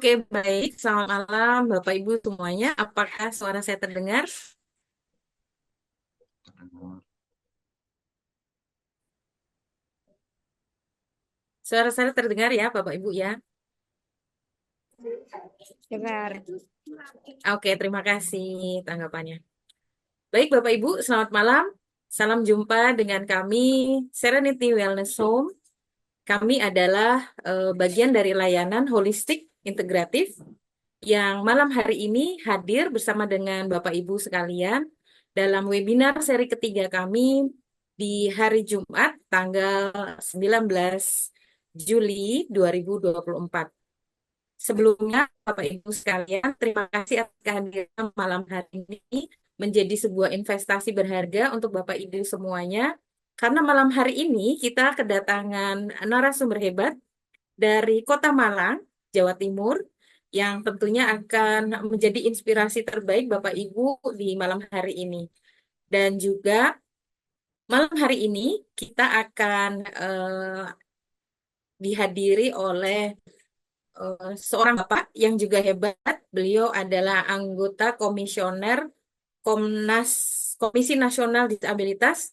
Oke, baik. Selamat malam, Bapak Ibu semuanya. Apakah suara saya terdengar? Suara saya terdengar ya, Bapak Ibu ya. Dengar. Oke, terima kasih tanggapannya. Baik, Bapak Ibu, selamat malam. Salam jumpa dengan kami, Serenity Wellness Home. Kami adalah bagian dari layanan holistik integratif yang malam hari ini hadir bersama dengan Bapak Ibu sekalian dalam webinar seri ketiga kami di hari Jumat tanggal 19 Juli 2024. Sebelumnya, Bapak Ibu sekalian, terima kasih atas kehadiran malam hari ini menjadi sebuah investasi berharga untuk Bapak Ibu semuanya. Karena malam hari ini kita kedatangan narasumber hebat dari Kota Malang, Jawa Timur, yang tentunya akan menjadi inspirasi terbaik Bapak Ibu di malam hari ini. Dan juga malam hari ini kita akan dihadiri oleh seorang bapak yang juga hebat. Beliau adalah anggota komisioner Komnas Komisi Nasional Disabilitas,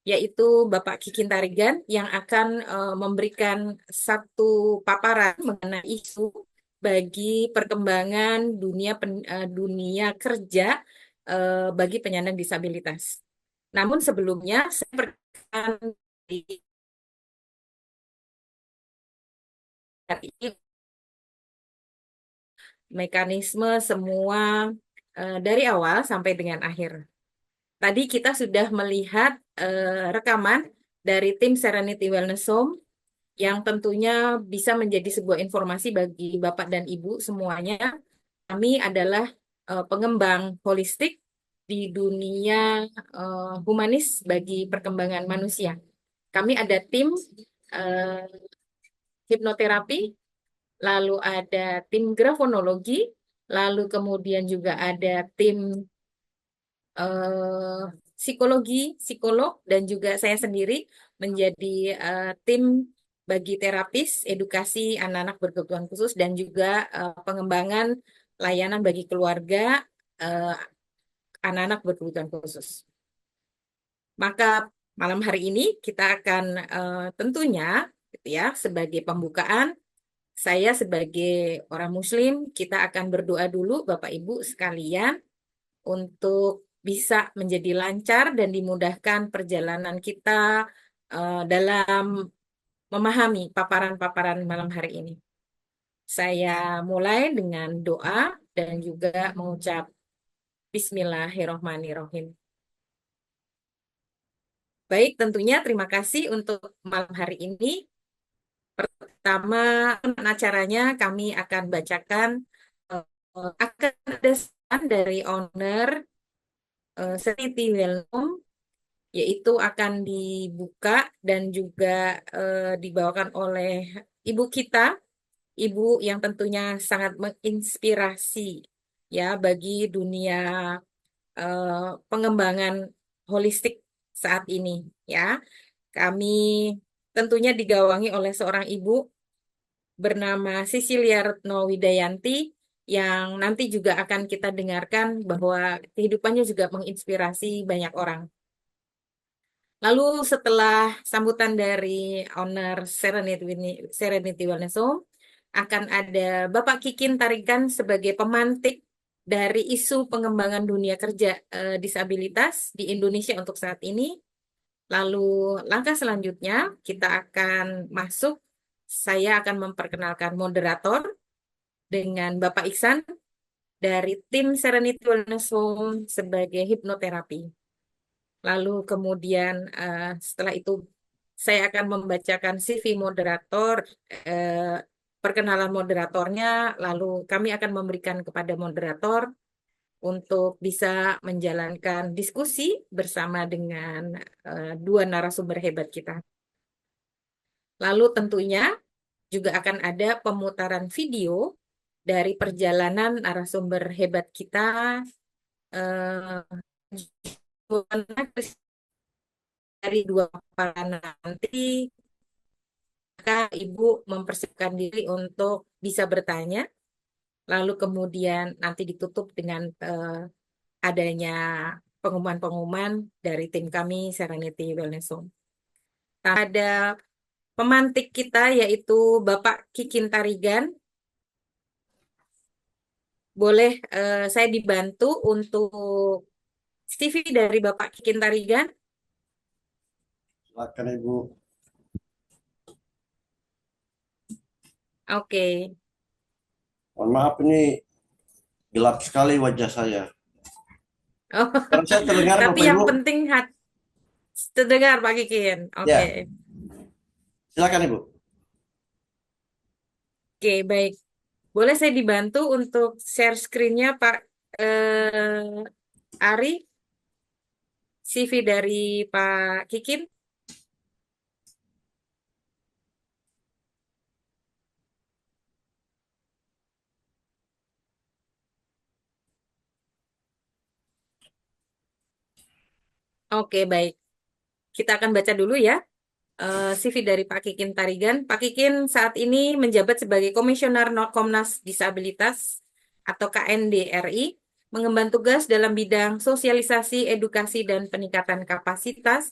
yaitu Bapak Kikin Tarigan, yang akan memberikan satu paparan mengenai isu bagi perkembangan dunia kerja bagi penyandang disabilitas. Namun sebelumnya saya perkenalkan di hari ini mekanisme semua dari awal sampai dengan akhir. Tadi kita sudah melihat rekaman dari tim Serenity Wellness Home yang tentunya bisa menjadi sebuah informasi bagi Bapak dan Ibu semuanya. Kami adalah pengembang holistik di dunia humanis bagi perkembangan manusia. Kami ada tim eh, hipnoterapi, lalu ada tim grafonologi, lalu kemudian juga ada tim eh, psikologi, psikolog, dan juga saya sendiri menjadi tim bagi terapis, edukasi anak-anak berkebutuhan khusus, dan juga pengembangan layanan bagi keluarga eh, anak-anak berkebutuhan khusus. Maka malam hari ini kita akan tentunya gitu ya, sebagai pembukaan, saya sebagai orang Muslim, kita akan berdoa dulu Bapak Ibu sekalian untuk bisa menjadi lancar dan dimudahkan perjalanan kita dalam memahami paparan-paparan malam hari ini. Saya mulai dengan doa dan juga mengucap Bismillahirrohmanirrohim. Baik, tentunya terima kasih untuk malam hari ini. Pertama, acaranya kami akan bacakan akan ada saran dari owner Serenity Wellness, yaitu akan dibuka dan juga dibawakan oleh ibu kita, ibu yang tentunya sangat menginspirasi ya bagi dunia pengembangan holistik saat ini ya. Kami tentunya digawangi oleh seorang ibu bernama Sisilia Retno Widayanti yang nanti juga akan kita dengarkan bahwa kehidupannya juga menginspirasi banyak orang. Lalu setelah sambutan dari owner Serenity Wellness Home, akan ada Bapak Kikin Tarikan sebagai pemantik dari isu pengembangan dunia kerja disabilitas di Indonesia untuk saat ini. Lalu langkah selanjutnya kita akan masuk, saya akan memperkenalkan moderator dengan Bapak Iksan dari tim Serenity Wellness Home sebagai hipnoterapi. Lalu kemudian setelah itu saya akan membacakan CV moderator, eh, perkenalan moderatornya, lalu kami akan memberikan kepada moderator untuk bisa menjalankan diskusi bersama dengan dua narasumber hebat kita. Lalu tentunya juga akan ada pemutaran video dari perjalanan narasumber hebat kita, dari dua paparan nanti, maka Ibu mempersiapkan diri untuk bisa bertanya. lalu kemudian nanti ditutup dengan adanya pengumuman-pengumuman dari tim kami Serenity Wellness Home. Ada pemantik kita yaitu Bapak Kikin Tarigan. Boleh saya dibantu untuk CV dari Bapak Kikin Tarigan? Silakan Ibu. Oke. Mohon maaf ini gelap sekali wajah saya. Oh, Sekarang saya terdengar tapi Bapak yang Ibu. penting terdengar Pak Kikin. Oke. Ya, silakan Ibu. Oke, baik. Boleh saya dibantu untuk share screen-nya Pak Ari, CV dari Pak Kikin? Oke, baik. Kita akan baca dulu ya. CV dari Pak Kikin Tarigan. Pak Kikin saat ini menjabat sebagai Komisioner Komnas Disabilitas atau KNDRI, mengemban tugas dalam bidang sosialisasi, edukasi, dan peningkatan kapasitas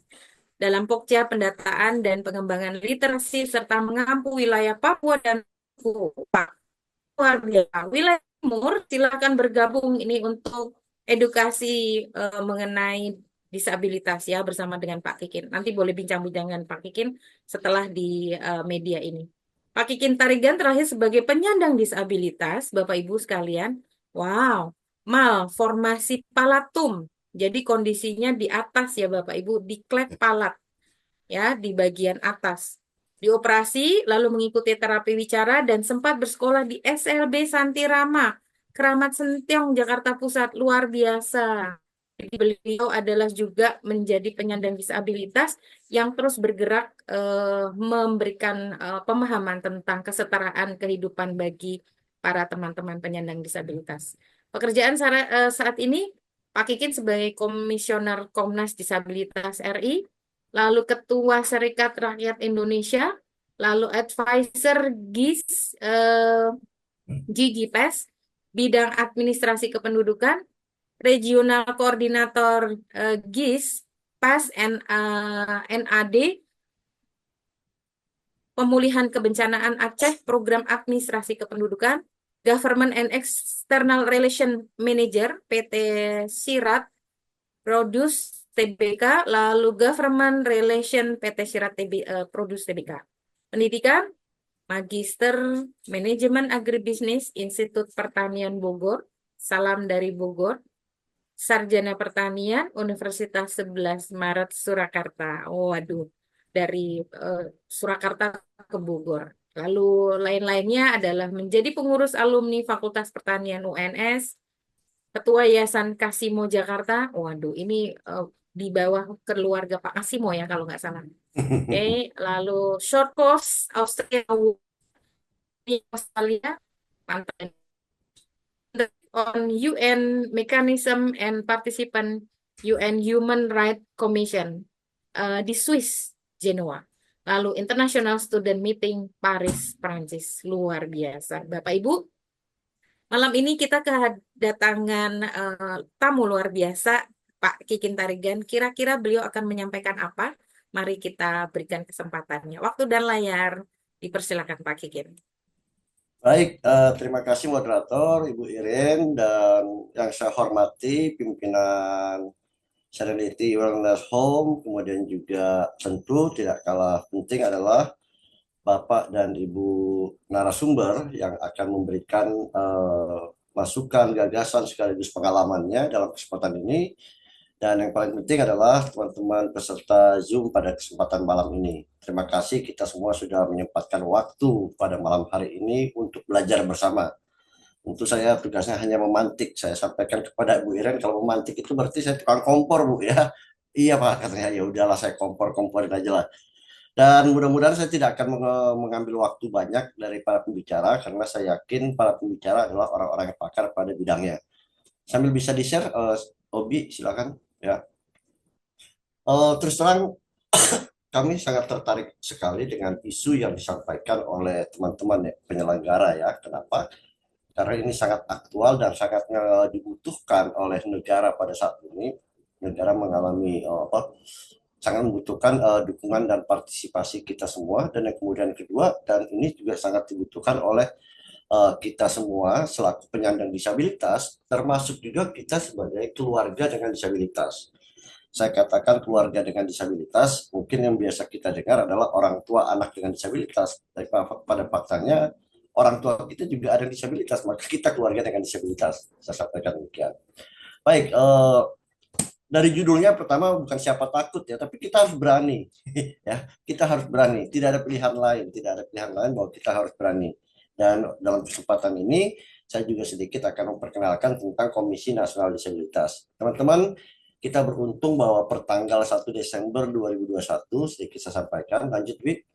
dalam Pokja pendataan dan pengembangan literasi serta mengampu wilayah Papua dan luar biasa. Wilayah Timur, silakan bergabung ini untuk edukasi mengenai disabilitas ya bersama dengan Pak Kikin. Nanti boleh bincang-bincang dengan Pak Kikin setelah di media ini. Pak Kikin Tarigan terakhir sebagai penyandang disabilitas, Bapak Ibu sekalian. Wow, malformasi palatum. Jadi kondisinya di atas ya Bapak Ibu, di klep palat ya di bagian atas. Dioperasi, lalu mengikuti terapi wicara dan sempat bersekolah di SLB Santirama, Keramat Sentiong, Jakarta Pusat. Luar biasa. Jadi beliau adalah juga menjadi penyandang disabilitas yang terus bergerak memberikan pemahaman tentang kesetaraan kehidupan bagi para teman-teman penyandang disabilitas. Pekerjaan saat ini Pak Kikin sebagai Komisioner Komnas Disabilitas RI, lalu Ketua Serikat Rakyat Indonesia, lalu Advisor GIS, GGPES, bidang administrasi kependudukan, Regional Koordinator GIS, PAS, NAD, Pemulihan Kebencanaan Aceh, Program Administrasi Kependudukan, Government and External Relation Manager, PT Sirat, Produce TBK, lalu Government Relation PT Sirat Produce TBK. Pendidikan, Magister Manajemen Agribisnis Institut Pertanian Bogor, salam dari Bogor. Sarjana Pertanian Universitas 11 Maret Surakarta. Oh, waduh, dari Surakarta ke Bogor. Lalu lain-lainnya adalah menjadi pengurus alumni Fakultas Pertanian UNS, Ketua Yayasan Kasimo Jakarta. Waduh, ini di bawah keluarga Pak Kasimo ya kalau nggak salah. Oke, lalu short course Australia, mantan on UN Mechanism and Participant UN Human Rights Commission di Swiss, Genoa. Lalu International Student Meeting Paris, Prancis. Luar biasa. Bapak Ibu, malam ini kita kedatangan tamu luar biasa, Pak Kikin Tarigan. Kira-kira beliau akan menyampaikan apa? Mari kita berikan kesempatannya. Waktu dan layar dipersilakan Pak Kikin. Baik, terima kasih moderator Ibu Irin dan yang saya hormati pimpinan Serenity Wellness Home, kemudian juga tentu tidak kalah penting adalah Bapak dan Ibu narasumber yang akan memberikan masukan, gagasan sekaligus pengalamannya dalam kesempatan ini. Dan yang paling penting adalah teman-teman peserta Zoom pada kesempatan malam ini. Terima kasih kita semua sudah menyempatkan waktu pada malam hari ini untuk belajar bersama. Tentu saya tugasnya hanya memantik. Saya sampaikan kepada Bu Iren kalau memantik itu berarti saya tukang kompor Bu ya. Iya Pak katanya ya udahlah saya kompor-komporin aja lah. Dan mudah-mudahan saya tidak akan mengambil waktu banyak dari para pembicara karena saya yakin para pembicara adalah orang-orang yang pakar pada bidangnya. Sambil bisa di-share, Obi silakan ya. Terus terang kami sangat tertarik sekali dengan isu yang disampaikan oleh teman-teman ya, penyelenggara ya. Kenapa? karena ini sangat aktual dan sangat dibutuhkan oleh negara pada saat ini. Negara mengalami sangat membutuhkan dukungan dan partisipasi kita semua. Dan yang kemudian kedua, dan ini juga sangat dibutuhkan oleh kita semua selaku penyandang disabilitas, termasuk juga kita sebagai keluarga dengan disabilitas. Saya katakan keluarga dengan disabilitas, mungkin yang biasa kita dengar adalah orang tua anak dengan disabilitas. Tapi pada faktanya, orang tua kita juga ada disabilitas, maka kita keluarga dengan disabilitas. Saya sampaikan demikian. Baik, dari judulnya pertama bukan siapa takut ya, tapi kita harus berani. Ya, kita harus berani. Tidak ada pilihan lain, tidak ada pilihan lain bahwa kita harus berani. Dan dalam kesempatan ini, saya juga sedikit akan memperkenalkan tentang Komisi Nasional Disabilitas. Teman-teman, kita beruntung bahwa pertanggal 1 Desember 2021, sedikit saya sampaikan, lanjut Wik,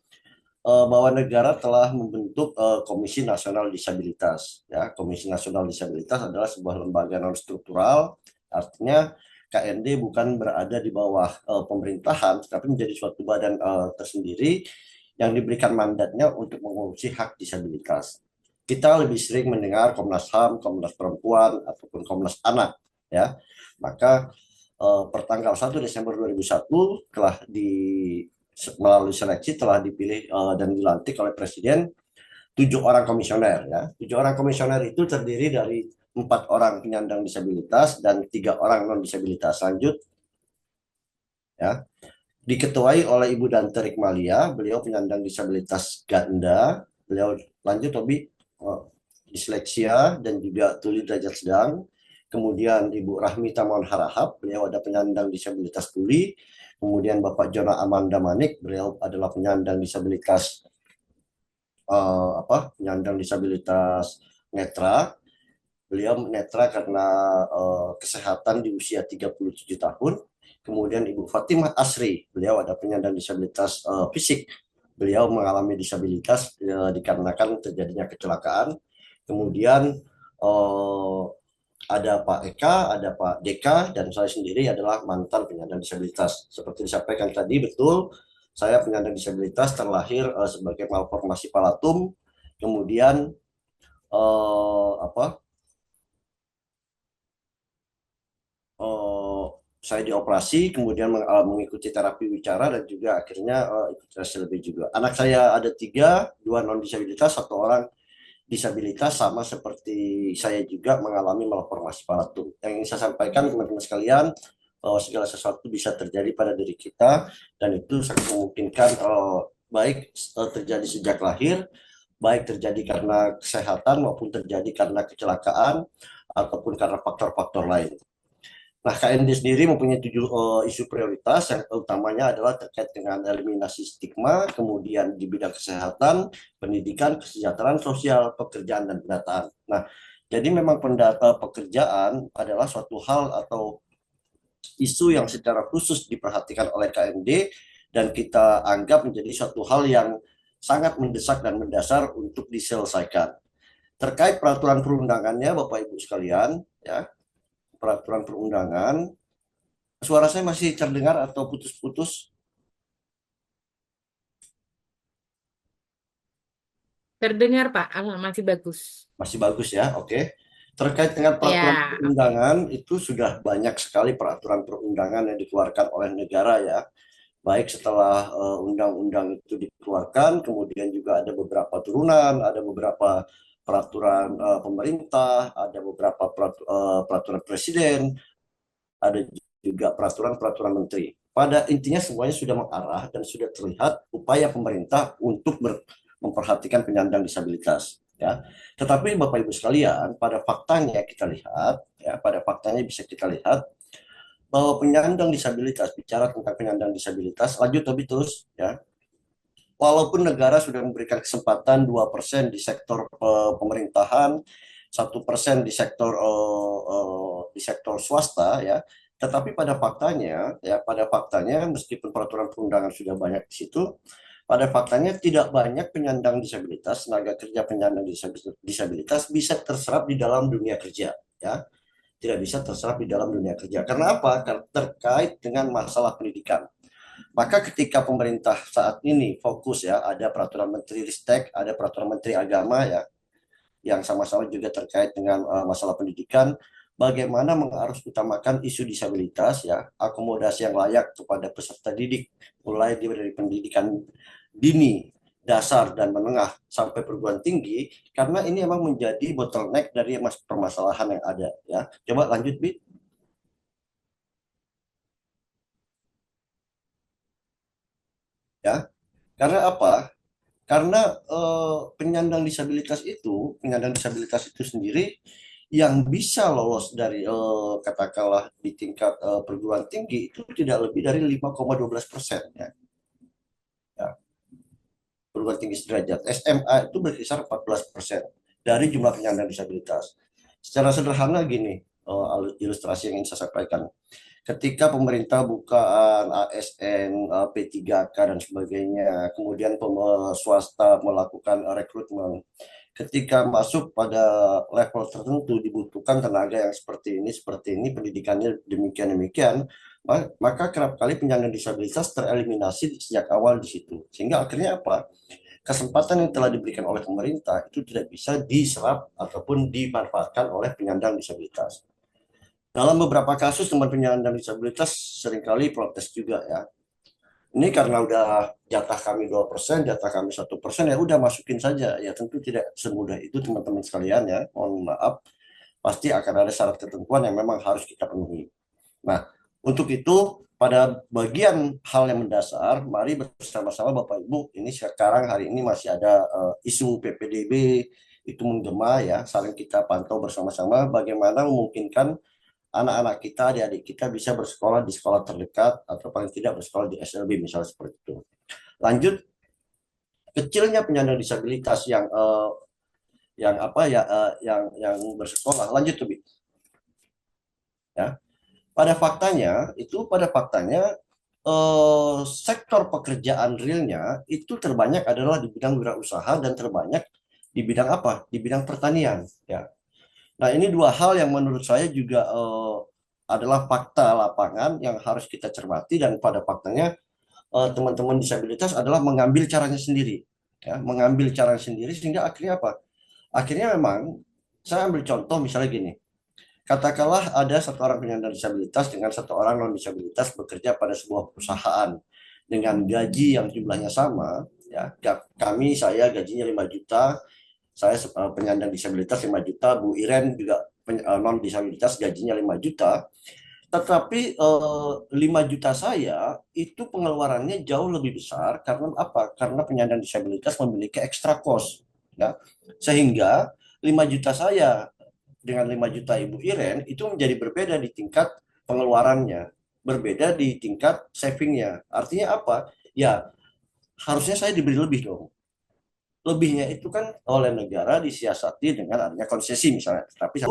bahwa negara telah membentuk Komisi Nasional Disabilitas. Ya, Komisi Nasional Disabilitas adalah sebuah lembaga non struktural, artinya KND bukan berada di bawah pemerintahan, tetapi menjadi suatu badan tersendiri yang diberikan mandatnya untuk mengurusi hak disabilitas. Kita lebih sering mendengar Komnas HAM, Komnas Perempuan, ataupun Komnas Anak. Ya, maka pertanggal 1 Desember 2001 telah melalui seleksi telah dipilih dan dilantik oleh Presiden 7 orang komisioner. Ya, 7 orang komisioner itu terdiri dari 4 orang penyandang disabilitas dan 3 orang non disabilitas. Lanjut, ya, diketuai oleh Ibu Dante Rikmalia, beliau penyandang disabilitas ganda. Beliau lanjut Tobi, disleksia dan juga tuli derajat sedang. Kemudian Ibu Rahmi Taman Harahap, beliau ada penyandang disabilitas tuli. Kemudian Bapak Jona Amanda Manik, beliau adalah penyandang disabilitas penyandang disabilitas netra. Beliau netra karena kesehatan di usia 37 tahun. Kemudian Ibu Fatimah Asri, beliau ada penyandang disabilitas fisik. Beliau mengalami disabilitas dikarenakan terjadinya kecelakaan. Kemudian ada Pak Eka, ada Pak Deka, dan saya sendiri adalah mantan penyandang disabilitas. Seperti disampaikan tadi, betul, saya penyandang disabilitas terlahir sebagai malformasi palatum, kemudian eh, apa eh, saya dioperasi, kemudian mengikuti terapi bicara dan juga akhirnya ikut tes lebih juga. Anak saya ada 3, 2 non disabilitas, 1 orang disabilitas, sama seperti saya juga mengalami malformasi palatum. Yang ingin saya sampaikan teman-teman sekalian, bahwa segala sesuatu bisa terjadi pada diri kita dan itu sangat memungkinkan baik terjadi sejak lahir, baik terjadi karena kesehatan maupun terjadi karena kecelakaan ataupun karena faktor-faktor lain. Nah, KND sendiri mempunyai 7 isu prioritas yang utamanya adalah terkait dengan eliminasi stigma, kemudian di bidang kesehatan, pendidikan, kesejahteraan sosial, pekerjaan, dan pendataan. Nah, jadi memang pekerjaan adalah suatu hal atau isu yang secara khusus diperhatikan oleh KND dan kita anggap menjadi suatu hal yang sangat mendesak dan mendasar untuk diselesaikan. Terkait peraturan perundangannya, Bapak Ibu sekalian, ya, peraturan perundangan. Suara saya masih terdengar atau putus-putus? Terdengar, Pak. Masih bagus. Masih bagus ya, oke. Terkait dengan peraturan Ya, oke. perundangan, itu sudah banyak sekali peraturan perundangan yang dikeluarkan oleh negara ya. Baik setelah undang-undang itu dikeluarkan, kemudian juga ada beberapa turunan, ada beberapa peraturan pemerintah, ada beberapa peraturan presiden, ada juga peraturan-peraturan menteri. Pada intinya semuanya sudah mengarah dan sudah terlihat upaya pemerintah untuk memperhatikan penyandang disabilitas. Ya, tetapi Bapak Ibu sekalian, pada faktanya kita lihat, ya, pada faktanya bisa kita lihat bahwa penyandang disabilitas, bicara tentang penyandang disabilitas, lanjut lebih terus, ya. Walaupun negara sudah memberikan kesempatan 2% di sektor pemerintahan, 1% di sektor swasta, ya, tetapi pada faktanya meskipun peraturan perundangan sudah banyak di situ, pada faktanya tidak banyak penyandang disabilitas, tenaga kerja penyandang disabilitas bisa terserap di dalam dunia kerja, ya, tidak bisa terserap di dalam dunia kerja. Karena apa? Terkait dengan masalah pendidikan. Maka ketika pemerintah saat ini fokus, ya, ada peraturan menteri Ristek, ada peraturan menteri agama, ya, yang sama-sama juga terkait dengan masalah pendidikan, bagaimana mengharus utamakan isu disabilitas ya, akomodasi yang layak kepada peserta didik mulai dari pendidikan dini, dasar dan menengah sampai perguruan tinggi, karena ini emang menjadi bottleneck dari permasalahan yang ada ya. Coba lanjut, Bi. Ya, karena apa? Karena penyandang disabilitas itu sendiri yang bisa lolos dari katakanlah di tingkat perguruan tinggi itu tidak lebih dari 5,12% ya. Ya, perguruan tinggi sederajat. SMA itu berkisar 14% dari jumlah penyandang disabilitas. Secara sederhana gini, ilustrasi yang ingin saya sampaikan. Ketika pemerintah bukaan ASN, P3K dan sebagainya, kemudian swasta melakukan rekrutmen, ketika masuk pada level tertentu dibutuhkan tenaga yang seperti ini, pendidikannya demikian demikian, maka kerap kali penyandang disabilitas tereliminasi sejak awal di situ. Sehingga akhirnya apa? Kesempatan yang telah diberikan oleh pemerintah itu tidak bisa diserap ataupun dimanfaatkan oleh penyandang disabilitas. Dalam beberapa kasus teman penyandang disabilitas seringkali protes juga ya. Ini karena udah jatah kami 2%, jatah kami 1%, ya udah masukin saja. Ya tentu tidak semudah itu teman-teman sekalian ya. Mohon maaf, pasti akan ada syarat ketentuan yang memang harus kita penuhi. Nah, untuk itu pada bagian hal yang mendasar, mari bersama-sama Bapak Ibu, ini sekarang hari ini masih ada isu PPDB itu menggema ya, saling kita pantau bersama-sama bagaimana memungkinkan anak-anak kita, adik-adik kita bisa bersekolah di sekolah terdekat atau paling tidak bersekolah di SLB misalnya seperti itu. Lanjut, kecilnya penyandang disabilitas yang apa ya yang bersekolah. Lanjut tuh, Bi. Ya. Pada faktanya sektor pekerjaan realnya itu terbanyak adalah di bidang wirausaha dan terbanyak di bidang apa? Di bidang pertanian, ya. Nah, ini dua hal yang menurut saya juga adalah fakta lapangan yang harus kita cermati, dan pada faktanya teman-teman disabilitas adalah mengambil caranya sendiri, ya, mengambil caranya sendiri sehingga akhirnya apa? Akhirnya memang saya ambil contoh misalnya gini, katakanlah ada satu orang penyandang disabilitas dengan satu orang non disabilitas bekerja pada sebuah perusahaan dengan gaji yang jumlahnya sama, ya, saya gajinya 5 juta, saya penyandang disabilitas 5 juta, Bu Iren juga non disabilitas gajinya 5 juta, tetapi 5 juta saya itu pengeluarannya jauh lebih besar karena apa? Karena penyandang disabilitas memiliki extra cost, ya. Sehingga 5 juta saya dengan 5 juta Ibu Iren itu menjadi berbeda di tingkat pengeluarannya, berbeda di tingkat savingnya. Artinya apa? Ya, harusnya saya diberi lebih dong. Lebihnya itu kan oleh negara disiasati dengan adanya konsesi misalnya. Tapi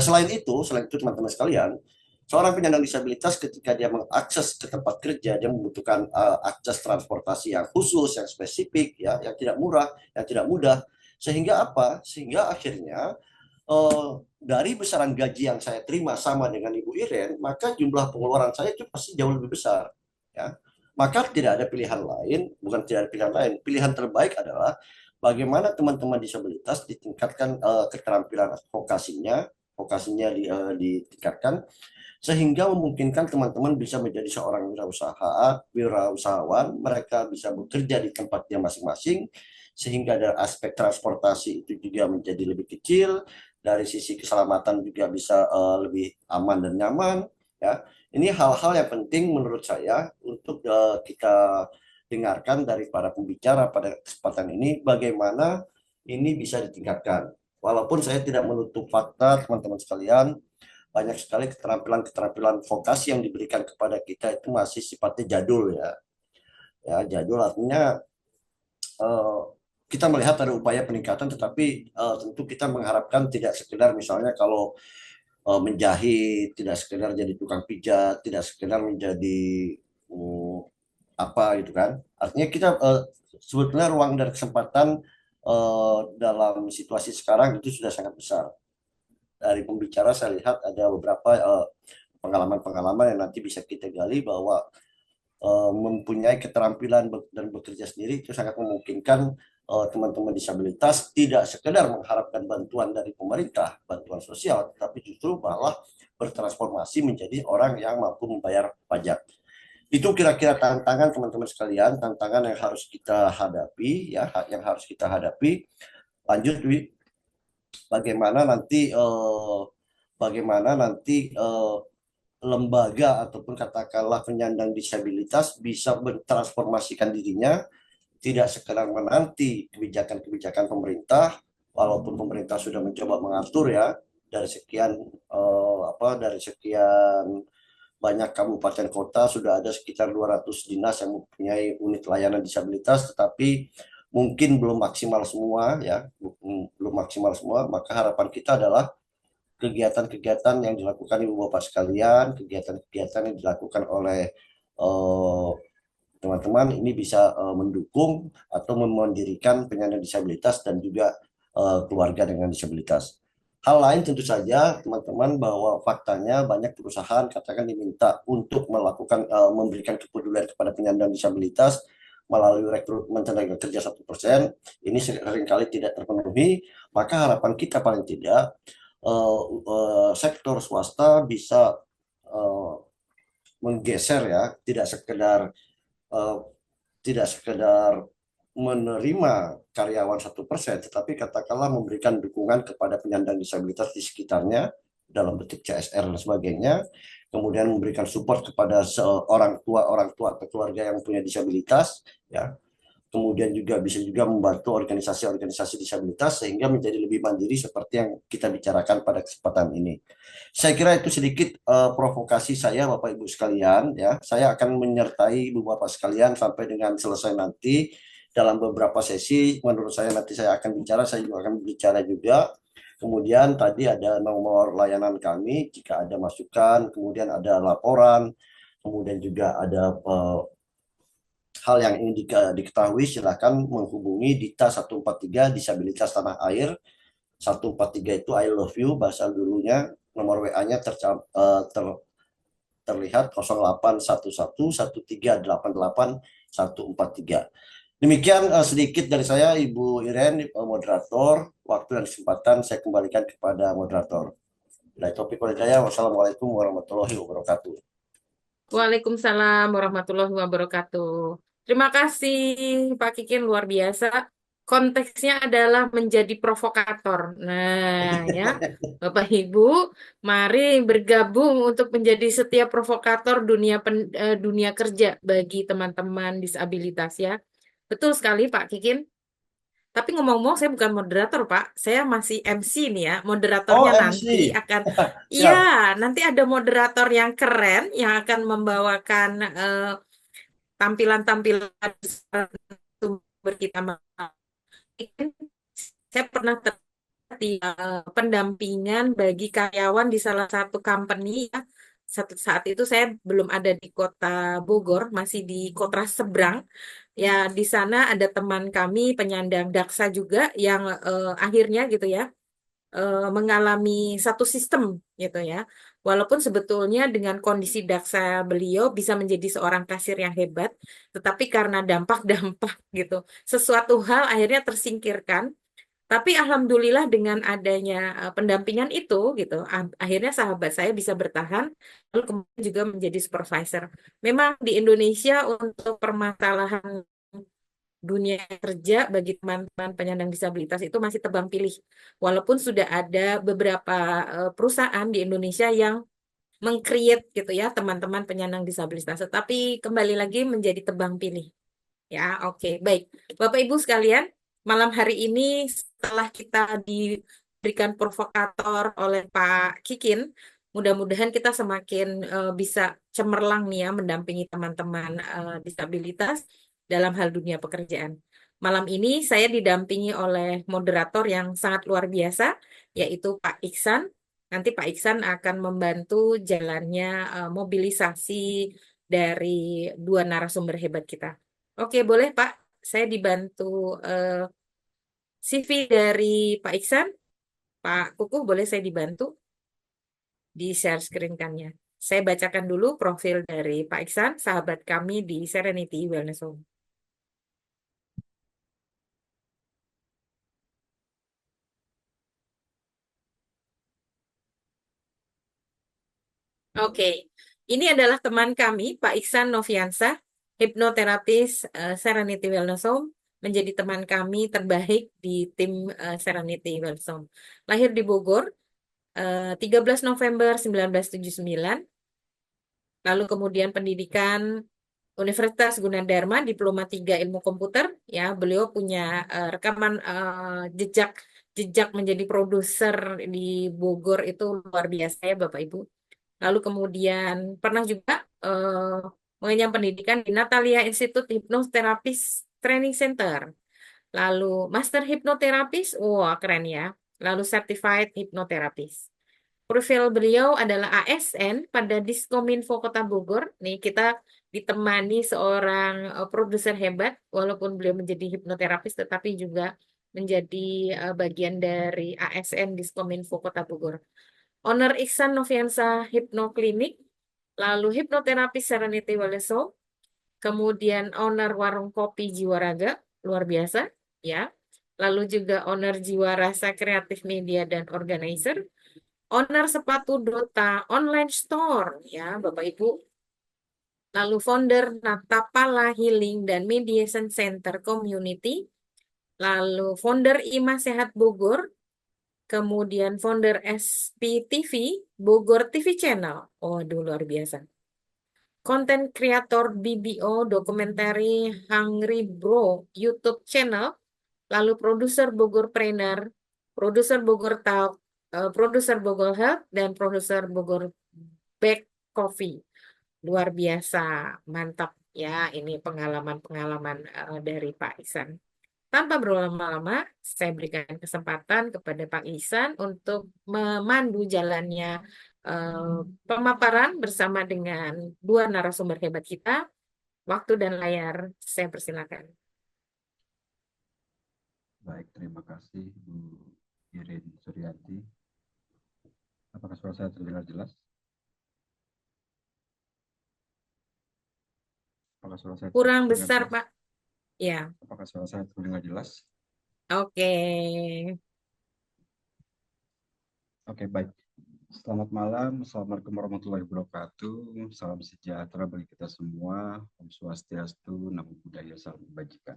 selain itu teman-teman sekalian, seorang penyandang disabilitas ketika dia mengakses ke tempat kerja, dia membutuhkan akses transportasi yang khusus, yang spesifik, ya, yang tidak murah, yang tidak mudah. Sehingga apa? Sehingga akhirnya dari besaran gaji yang saya terima sama dengan Ibu Iren, maka jumlah pengeluaran saya itu pasti jauh lebih besar. Ya. Maka tidak ada pilihan lain, bukan tidak ada pilihan lain. Pilihan terbaik adalah bagaimana teman-teman disabilitas ditingkatkan keterampilan vokasinya ditingkatkan sehingga memungkinkan teman-teman bisa menjadi seorang wirausahawan, mereka bisa bekerja di tempatnya masing-masing, sehingga dari aspek transportasi itu juga menjadi lebih kecil, dari sisi keselamatan juga bisa lebih aman dan nyaman, ya. Ini hal-hal yang penting menurut saya untuk kita dengarkan dari para pembicara pada kesempatan ini, bagaimana ini bisa ditingkatkan. Walaupun saya tidak menutup fakta, teman-teman sekalian, banyak sekali keterampilan-keterampilan vokasi yang diberikan kepada kita itu masih sifatnya jadul ya. Ya, jadul artinya uh, kita melihat ada upaya peningkatan, tetapi tentu kita mengharapkan tidak sekedar misalnya kalau menjahit, tidak sekedar jadi tukang pijat, tidak sekedar menjadi uh, apa gitu kan. Artinya kita sebetulnya ruang dan kesempatan dalam situasi sekarang itu sudah sangat besar. Dari pembicara saya lihat ada beberapa pengalaman-pengalaman yang nanti bisa kita gali bahwa mempunyai keterampilan dan bekerja sendiri itu sangat memungkinkan teman-teman disabilitas tidak sekedar mengharapkan bantuan dari pemerintah, bantuan sosial, tapi justru malah bertransformasi menjadi orang yang mampu membayar pajak. Itu kira-kira tantangan teman-teman sekalian, tantangan yang harus kita hadapi, ya, yang harus kita hadapi. Lanjut, Wi, bagaimana nanti lembaga ataupun katakanlah penyandang disabilitas bisa bertransformasikan dirinya, tidak sekedar menanti kebijakan-kebijakan pemerintah, walaupun pemerintah sudah mencoba mengatur ya dari sekian dari sekian banyak kabupaten kota sudah ada sekitar 200 dinas yang mempunyai unit layanan disabilitas, tetapi mungkin belum maksimal semua ya, belum maksimal semua. Maka harapan kita adalah kegiatan-kegiatan yang dilakukan Ibu Bapak sekalian, kegiatan-kegiatan yang dilakukan oleh eh, teman-teman ini bisa mendukung atau memandirikan penyandang disabilitas dan juga keluarga dengan disabilitas. Hal lain tentu saja teman-teman bahwa faktanya banyak perusahaan katakan diminta untuk melakukan memberikan kepedulian kepada penyandang disabilitas melalui rekrutmen tenaga kerja 1%, ini seringkali tidak terpenuhi. Maka harapan kita paling tidak sektor swasta bisa uh, menggeser ya, uh, tidak sekedar menerima karyawan 1%, tetapi katakanlah memberikan dukungan kepada penyandang disabilitas di sekitarnya dalam bentuk CSR dan sebagainya, kemudian memberikan support kepada orang tua atau keluarga yang punya disabilitas, ya, kemudian juga bisa juga membantu organisasi-organisasi disabilitas sehingga menjadi lebih mandiri seperti yang kita bicarakan pada kesempatan ini. Saya kira itu sedikit provokasi saya Bapak Ibu sekalian ya. Saya akan menyertai Ibu Bapak sekalian sampai dengan selesai nanti dalam beberapa sesi. Menurut saya nanti saya akan bicara, saya juga akan bicara juga. Kemudian tadi ada nomor layanan kami jika ada masukan, kemudian ada laporan, kemudian juga ada hal yang ingin diketahui, silakan menghubungi Dita 143 Disabilitas Tanah Air. 143 itu I love you bahasa dulunya. Nomor WA-nya terlihat 08111388 143. Demikian sedikit dari saya Ibu Iren, moderator. Waktu dan kesempatan saya kembalikan kepada moderator. Bila topik saya, wassalamualaikum warahmatullahi wabarakatuh. Waalaikumsalam warahmatullahi wabarakatuh. Terima kasih Pak Kikin, luar biasa. Konteksnya adalah menjadi provokator. Nah, ya, Bapak Ibu, mari bergabung untuk menjadi setiap provokator dunia kerja bagi teman-teman disabilitas ya. Betul sekali Pak Kikin. Tapi ngomong-ngomong, saya bukan moderator, Pak. Saya masih MC nih ya. Oh, Moderatornya nanti MC. akan, iya, Siap. nanti ada moderator yang keren yang akan membawakan tampilan-tampilan sumber kita. Saya pernah di pendampingan bagi karyawan di salah satu company ya. Satu saat itu saya belum ada di kota Bogor, masih di kota seberang. Ya, di sana ada teman kami penyandang daksa juga yang akhirnya gitu ya mengalami satu sistem gitu ya. Walaupun sebetulnya dengan kondisi daksa beliau bisa menjadi seorang kasir yang hebat, tetapi karena dampak-dampak gitu, sesuatu hal akhirnya tersingkirkan. Tapi alhamdulillah dengan adanya pendampingan itu gitu, akhirnya sahabat saya bisa bertahan, lalu kemudian juga menjadi supervisor. Memang di Indonesia untuk permasalahan dunia kerja bagi teman-teman penyandang disabilitas itu masih tebang pilih. Walaupun sudah ada beberapa perusahaan di Indonesia yang meng-create gitu ya teman-teman penyandang disabilitas, tetapi kembali lagi menjadi tebang pilih. Ya, oke, baik. Bapak Ibu sekalian, malam hari ini setelah kita diberikan provokator oleh Pak Kikin, mudah-mudahan kita semakin bisa cemerlang nih ya mendampingi teman-teman disabilitas dalam hal dunia pekerjaan. Malam ini saya didampingi oleh moderator yang sangat luar biasa, yaitu Pak Iksan. Nanti Pak Iksan akan membantu jalannya mobilisasi dari dua narasumber hebat kita. Oke, boleh Pak. Saya dibantu eh, CV dari Pak Iksan. Pak Kukuh, boleh saya dibantu di share screen-kannya. Saya bacakan dulu profil dari Pak Iksan, sahabat kami di Serenity Wellness Home. Oke, ini adalah teman kami, Pak Iksan Noviansa, hipnoterapis Serenity Wellness Home, menjadi teman kami terbaik di tim Serenity Wellness Home. Lahir di Bogor, 13 November 1979, lalu kemudian pendidikan Universitas Gunadarma, Diploma 3 Ilmu Komputer, ya, beliau punya rekaman jejak jejak menjadi produser di Bogor itu luar biasa ya Bapak Ibu. Lalu kemudian pernah juga mengenyam pendidikan di Natalia Institute Hypnotherapist Training Center. Lalu Master Hypnotherapist, wah keren ya. Lalu Certified Hypnotherapist. Profil beliau adalah ASN pada Diskominfo Kota Bogor. Nih kita ditemani seorang produser hebat, walaupun beliau menjadi hipnoterapis, tetapi juga menjadi bagian dari ASN Diskominfo Kota Bogor. Owner Iksan Noviansa Hypno Clinic, lalu hipnoterapi Serenity Waleso, kemudian owner warung kopi Jiwa Raga, luar biasa, ya. Lalu juga owner Jiwa Rasa Kreatif Media dan Organizer, owner sepatu Dota Online Store, ya, Bapak Ibu. Lalu founder Natapala Healing dan Mediation Center Community, lalu founder Ima Sehat Bogor, kemudian founder SPTV Bogor TV Channel. Oh, aduh, luar biasa. Konten kreator BBO Dokumentari Hungry Bro YouTube channel, lalu produser Bogor Trainer, produser Bogor Talk, produser Bogor Health, dan produser Bogor Back Coffee. Luar biasa, mantap ya ini pengalaman-pengalaman dari Pak Ihsan. Tanpa berlama-lama, saya berikan kesempatan kepada Pak Ihsan untuk memandu jalannya eh, pemaparan bersama dengan dua narasumber hebat kita. Waktu dan layar, saya persilakan. Baik, terima kasih Bu Irin Suryanti. Apakah suara saya terdengar jelas? Apakah suara saya Kurang terdengar besar, jelas? Pak. Ya, Apakah suara saya terdengar jelas? oke. Oke, baik. Selamat malam, Assalamualaikum warahmatullahi wabarakatuh. Salam sejahtera bagi kita semua. Om Swastiastu, Namo Buddhaya, Salam Kebajikan.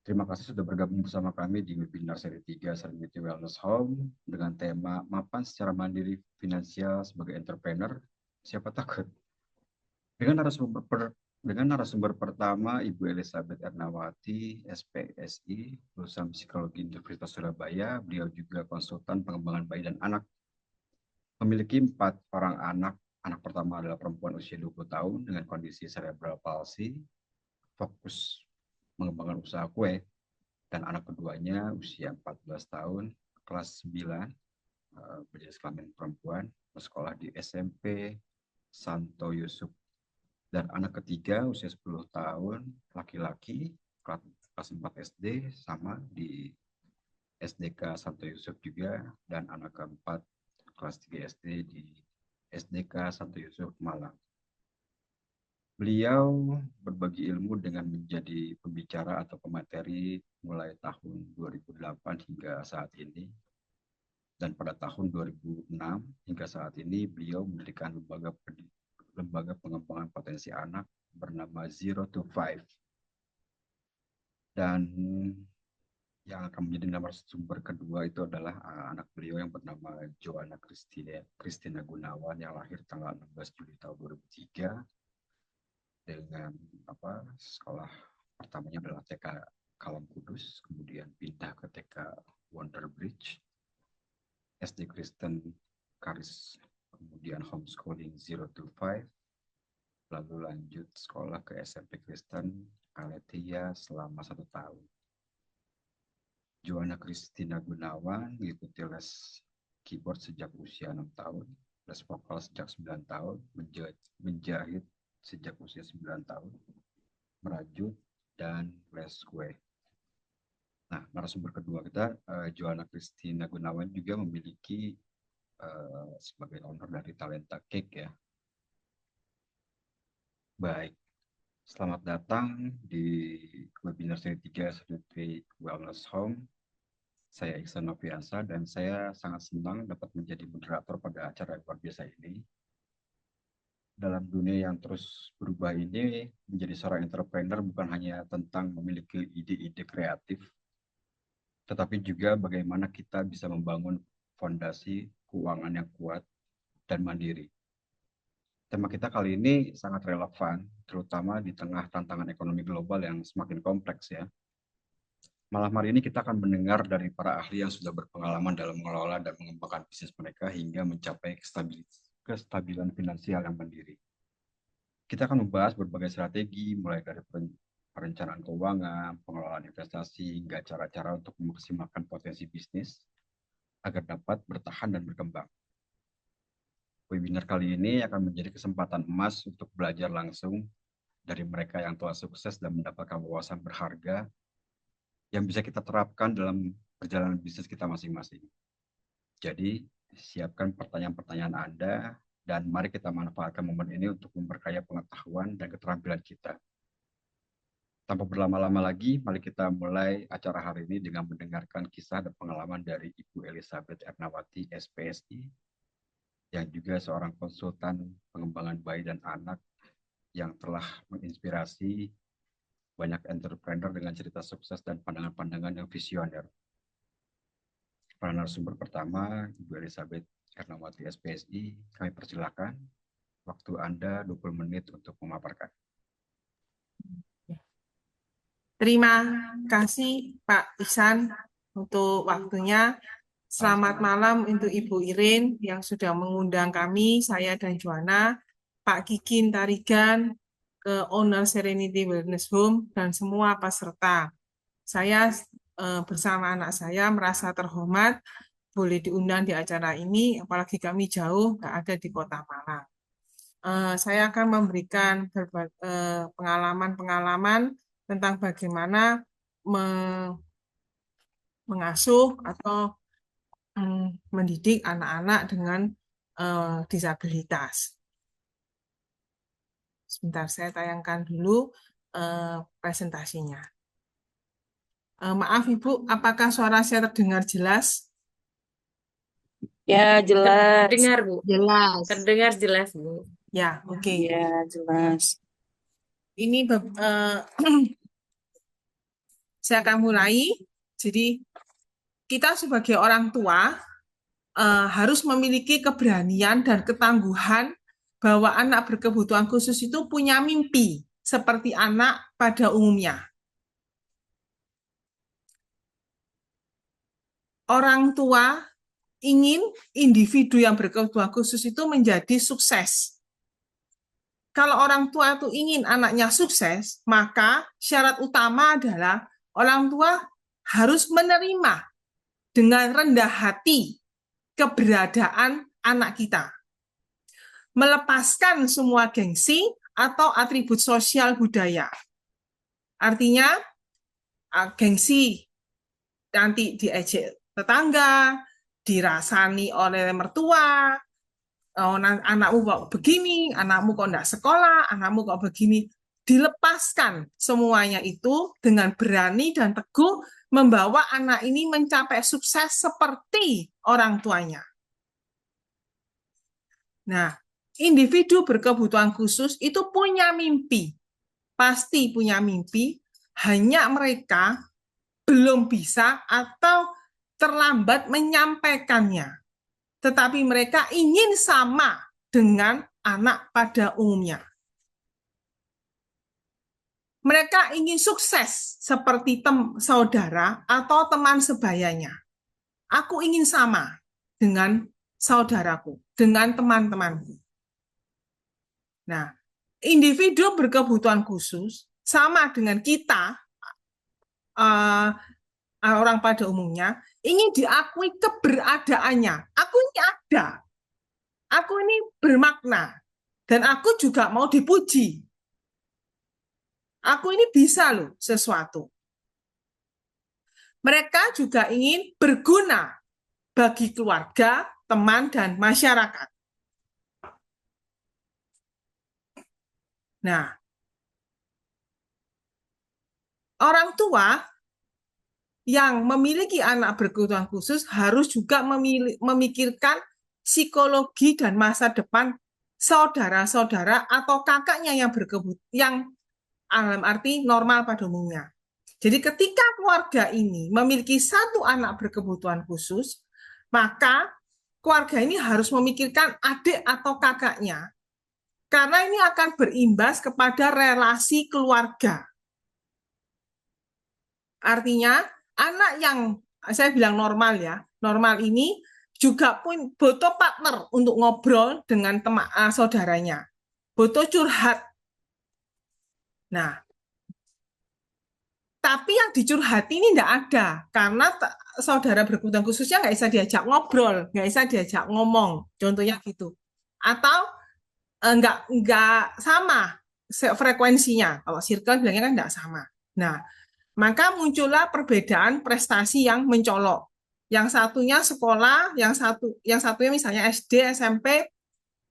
Terima kasih sudah bergabung bersama kami di webinar seri 3 Serenity Wellness Home dengan tema Mapan secara mandiri finansial sebagai entrepreneur. Siapa takut? Dengan narasumber pertama Ibu Elizabeth Ernawati, SPSI, lulusan Psikologi Universitas Surabaya. Beliau juga konsultan pengembangan bayi dan anak. Memiliki 4 orang anak. Anak pertama adalah perempuan usia 20 tahun dengan kondisi cerebral palsy, fokus mengembangkan usaha kue. Dan anak keduanya usia 14 tahun, kelas 9, berjenis kelamin perempuan, bersekolah di SMP Santo Yusuf. Dan anak ketiga usia 10 tahun, laki-laki, kelas 4 SD, sama di SDK Santo Yusuf juga. Dan anak keempat, kelas 3 SD di SDK Santo Yusuf Malang. Beliau berbagi ilmu dengan menjadi pembicara atau pemateri mulai tahun 2008 hingga saat ini. Dan pada tahun 2006 hingga saat ini beliau mendirikan lembaga pengembangan potensi anak bernama Zero to Five. Dan yang akan menjadi narasumber kedua itu adalah anak beliau yang bernama Joanna Christina Gunawan yang lahir tanggal 16 Juli tahun 2003 dengan sekolah pertamanya adalah TK Kalam Kudus, kemudian pindah ke TK Wonder Bridge, SD Kristen Karis, kemudian homeschooling 0 to 5, lalu lanjut sekolah ke SMP Kristen Aletheia selama 1 tahun. Joanna Christina Gunawan mengikuti les keyboard sejak usia 6 tahun, les vokal sejak 9 tahun, menjahit sejak usia 9 tahun, merajut, dan les kue. Nah, narasumber kedua kita, Joanna Christina Gunawan juga memiliki sebagai owner dari Talenta Cake ya. Baik, selamat datang di webinar seri 3 Serenity Wellness Home. Saya Iksan Noviansa dan saya sangat senang dapat menjadi moderator pada acara yang luar biasa ini. dalam dunia yang terus berubah ini, menjadi seorang entrepreneur bukan hanya tentang memiliki ide-ide kreatif, tetapi juga bagaimana kita bisa membangun fondasi keuangan yang kuat dan mandiri. Tema kita kali ini sangat relevan, terutama di tengah tantangan ekonomi global yang semakin kompleks ya. Malam hari ini kita akan mendengar dari para ahli yang sudah berpengalaman dalam mengelola dan mengembangkan bisnis mereka hingga mencapai kestabilan finansial yang mandiri. Kita akan membahas berbagai strategi, mulai dari perencanaan keuangan, pengelolaan investasi, hingga cara-cara untuk memaksimalkan potensi bisnis agar dapat bertahan dan berkembang. Webinar kali ini akan menjadi kesempatan emas untuk belajar langsung dari mereka yang telah sukses dan mendapatkan wawasan berharga yang bisa kita terapkan dalam perjalanan bisnis kita masing-masing. Jadi, siapkan pertanyaan-pertanyaan Anda dan mari kita manfaatkan momen ini untuk memperkaya pengetahuan dan keterampilan kita. Tanpa berlama-lama lagi, mari kita mulai acara hari ini dengan mendengarkan kisah dan pengalaman dari Ibu Elizabeth Ernawati, SPSI, yang juga seorang konsultan pengembangan bayi dan anak yang telah menginspirasi banyak entrepreneur dengan cerita sukses dan pandangan-pandangan yang visioner. Para narasumber pertama, Ibu Elizabeth Ernawati, SPSI, kami persilakan. Waktu Anda 20 menit untuk memaparkan. Terima kasih Pak Ihsan untuk waktunya. Selamat malam untuk Ibu Irin yang sudah mengundang kami, saya dan Juana, Pak Kikin Tarigan, ke owner Serenity Wellness Home, dan semua peserta. Saya bersama anak saya merasa terhormat boleh diundang di acara ini, apalagi kami jauh, nggak ada di Kota Malang. Saya akan memberikan pengalaman-pengalaman tentang bagaimana mengasuh atau mendidik anak-anak dengan disabilitas. Sebentar, saya tayangkan dulu presentasinya. Maaf Ibu, apakah suara saya terdengar jelas? Ya, jelas. Terdengar, Bu. Jelas. Terdengar jelas, Bu. Ya, oke. Ya, jelas. Ini saya akan mulai. Jadi kita sebagai orang tua harus memiliki keberanian dan ketangguhan bahwa anak berkebutuhan khusus itu punya mimpi seperti anak pada umumnya. Orang tua ingin individu yang berkebutuhan khusus itu menjadi sukses. Kalau orang tua itu ingin anaknya sukses, maka syarat utama adalah orang tua harus menerima dengan rendah hati keberadaan anak kita. Melepaskan semua gengsi atau atribut sosial budaya. Artinya, gengsi nanti diejek tetangga, dirasani oleh mertua, anakmu kok begini, anakmu kok enggak sekolah, anakmu kok begini. Dilepaskan semuanya itu dengan berani dan teguh membawa anak ini mencapai sukses seperti orang tuanya. Nah, individu berkebutuhan khusus itu punya mimpi, pasti punya mimpi, hanya mereka belum bisa atau terlambat menyampaikannya. Tetapi mereka ingin sama dengan anak pada umumnya. Mereka ingin sukses seperti saudara atau teman sebayanya. Aku ingin sama dengan saudaraku, dengan teman-temanku. Nah, individu berkebutuhan khusus sama dengan kita, orang pada umumnya, ingin diakui keberadaannya. Aku ini ada. Aku ini bermakna. Dan aku juga mau dipuji. Aku ini bisa loh sesuatu. Mereka juga ingin berguna bagi keluarga, teman, dan masyarakat. Nah, orang tua yang memiliki anak berkebutuhan khusus harus juga memikirkan psikologi dan masa depan saudara-saudara atau kakaknya yang dalam arti normal pada umumnya. Jadi ketika keluarga ini memiliki satu anak berkebutuhan khusus, maka keluarga ini harus memikirkan adik atau kakaknya, karena ini akan berimbas kepada relasi keluarga. Artinya, anak yang saya bilang normal ya, normal ini juga pun butuh partner untuk ngobrol dengan teman saudaranya, butuh curhat. Nah, tapi yang dicurhati ini tidak ada, karena saudara berkebutuhan khususnya nggak bisa diajak ngobrol, nggak bisa diajak ngomong, contohnya gitu. Atau nggak sama frekuensinya, kalau circle bilangnya kan nggak sama. Nah, maka muncullah perbedaan prestasi yang mencolok. Yang satunya sekolah, yang satunya misalnya SD, SMP,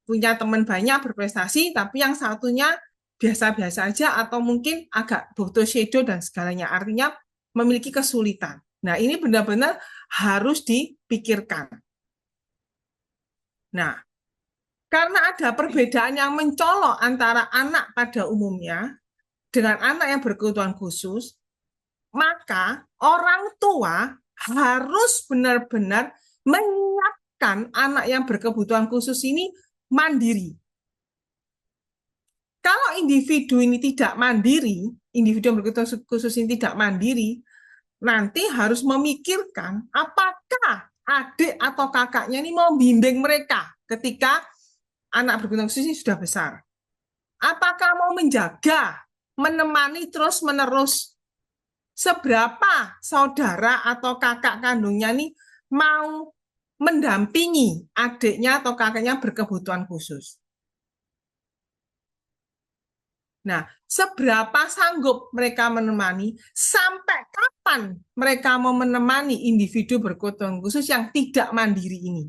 punya teman banyak berprestasi, tapi yang satunya biasa-biasa aja atau mungkin agak butuh shadow dan segalanya. Artinya memiliki kesulitan. Nah, ini benar-benar harus dipikirkan. Nah, karena ada perbedaan yang mencolok antara anak pada umumnya dengan anak yang berkebutuhan khusus, maka orang tua harus benar-benar menyiapkan anak yang berkebutuhan khusus ini mandiri. Kalau individu ini tidak mandiri, individu yang berkebutuhan khusus ini tidak mandiri, nanti harus memikirkan apakah adik atau kakaknya ini mau bimbing mereka ketika anak berkebutuhan khusus ini sudah besar. Apakah mau menjaga, menemani terus-menerus, seberapa saudara atau kakak kandungnya ini mau mendampingi adiknya atau kakaknya berkebutuhan khusus. Nah, seberapa sanggup mereka menemani, sampai kapan mereka mau menemani individu berkebutuhan khusus yang tidak mandiri ini.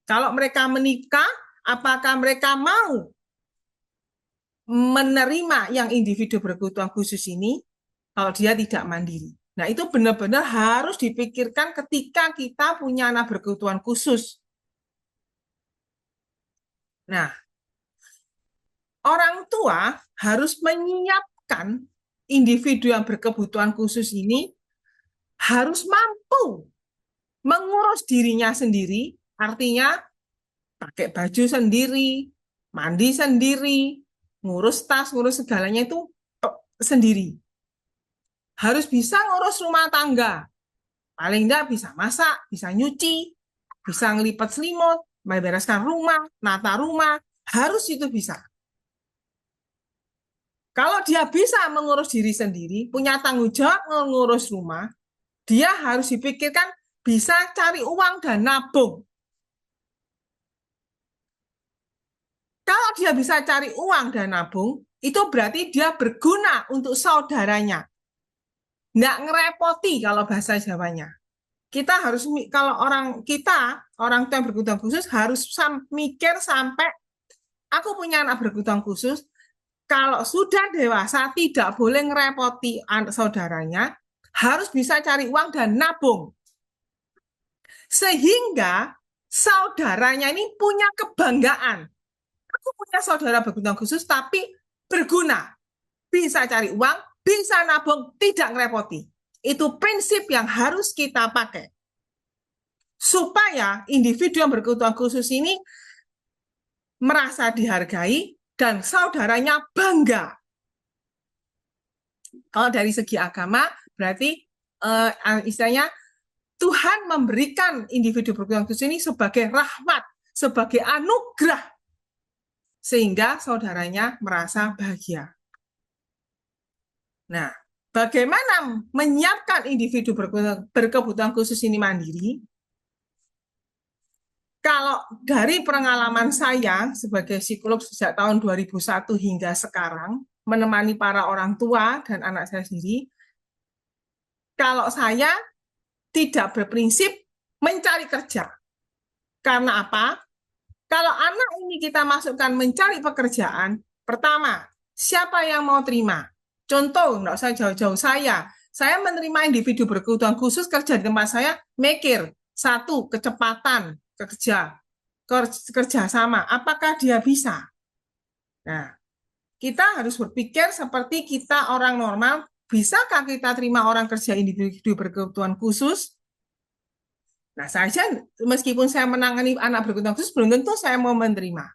Kalau mereka menikah, apakah mereka mau menerima yang individu berkebutuhan khusus ini kalau dia tidak mandiri? Nah, itu benar-benar harus dipikirkan ketika kita punya anak berkebutuhan khusus. Nah, orang tua harus menyiapkan individu yang berkebutuhan khusus ini harus mampu mengurus dirinya sendiri, artinya pakai baju sendiri, mandi sendiri, ngurus tas, ngurus segalanya itu sendiri. Harus bisa ngurus rumah tangga, paling enggak bisa masak, bisa nyuci, bisa ngelipat selimut, membereskan rumah, nata rumah, harus itu bisa. Kalau dia bisa mengurus diri sendiri, punya tanggung jawab mengurus rumah, dia harus dipikirkan bisa cari uang dan nabung. Kalau dia bisa cari uang dan nabung, itu berarti dia berguna untuk saudaranya. Nggak ngerepoti kalau bahasa Jawanya. Kita harus, kalau orang tua yang berkebutuhan khusus harus mikir sampai, aku punya anak berkebutuhan khusus, kalau sudah dewasa tidak boleh ngerepoti saudaranya, harus bisa cari uang dan nabung. Sehingga saudaranya ini punya kebanggaan. Aku punya saudara berkebutuhan khusus tapi berguna. Bisa cari uang, bisa nabung, tidak ngerepoti. Itu prinsip yang harus kita pakai. Supaya individu yang berkebutuhan khusus ini merasa dihargai dan saudaranya bangga. Kalau dari segi agama, berarti istilahnya Tuhan memberikan individu berkebutuhan khusus ini sebagai rahmat, sebagai anugerah, sehingga saudaranya merasa bahagia. Nah, bagaimana menyiapkan individu berkebutuhan khusus ini mandiri? Kalau dari pengalaman saya sebagai psikolog sejak tahun 2001 hingga sekarang, menemani para orang tua dan anak saya sendiri, kalau saya tidak berprinsip mencari kerja. Karena apa? Kalau anak ini kita masukkan mencari pekerjaan, pertama, siapa yang mau terima? Contoh, nggak usah jauh-jauh saya menerima individu berkebutuhan khusus kerja di tempat saya, mikir, satu, kecepatan kerja, kerjasama, apakah dia bisa? Nah, kita harus berpikir seperti kita orang normal, bisakah kita terima orang kerja individu berkebutuhan khusus? Nah, saya meskipun saya menangani anak berkebutuhan khusus, belum tentu saya mau menerima.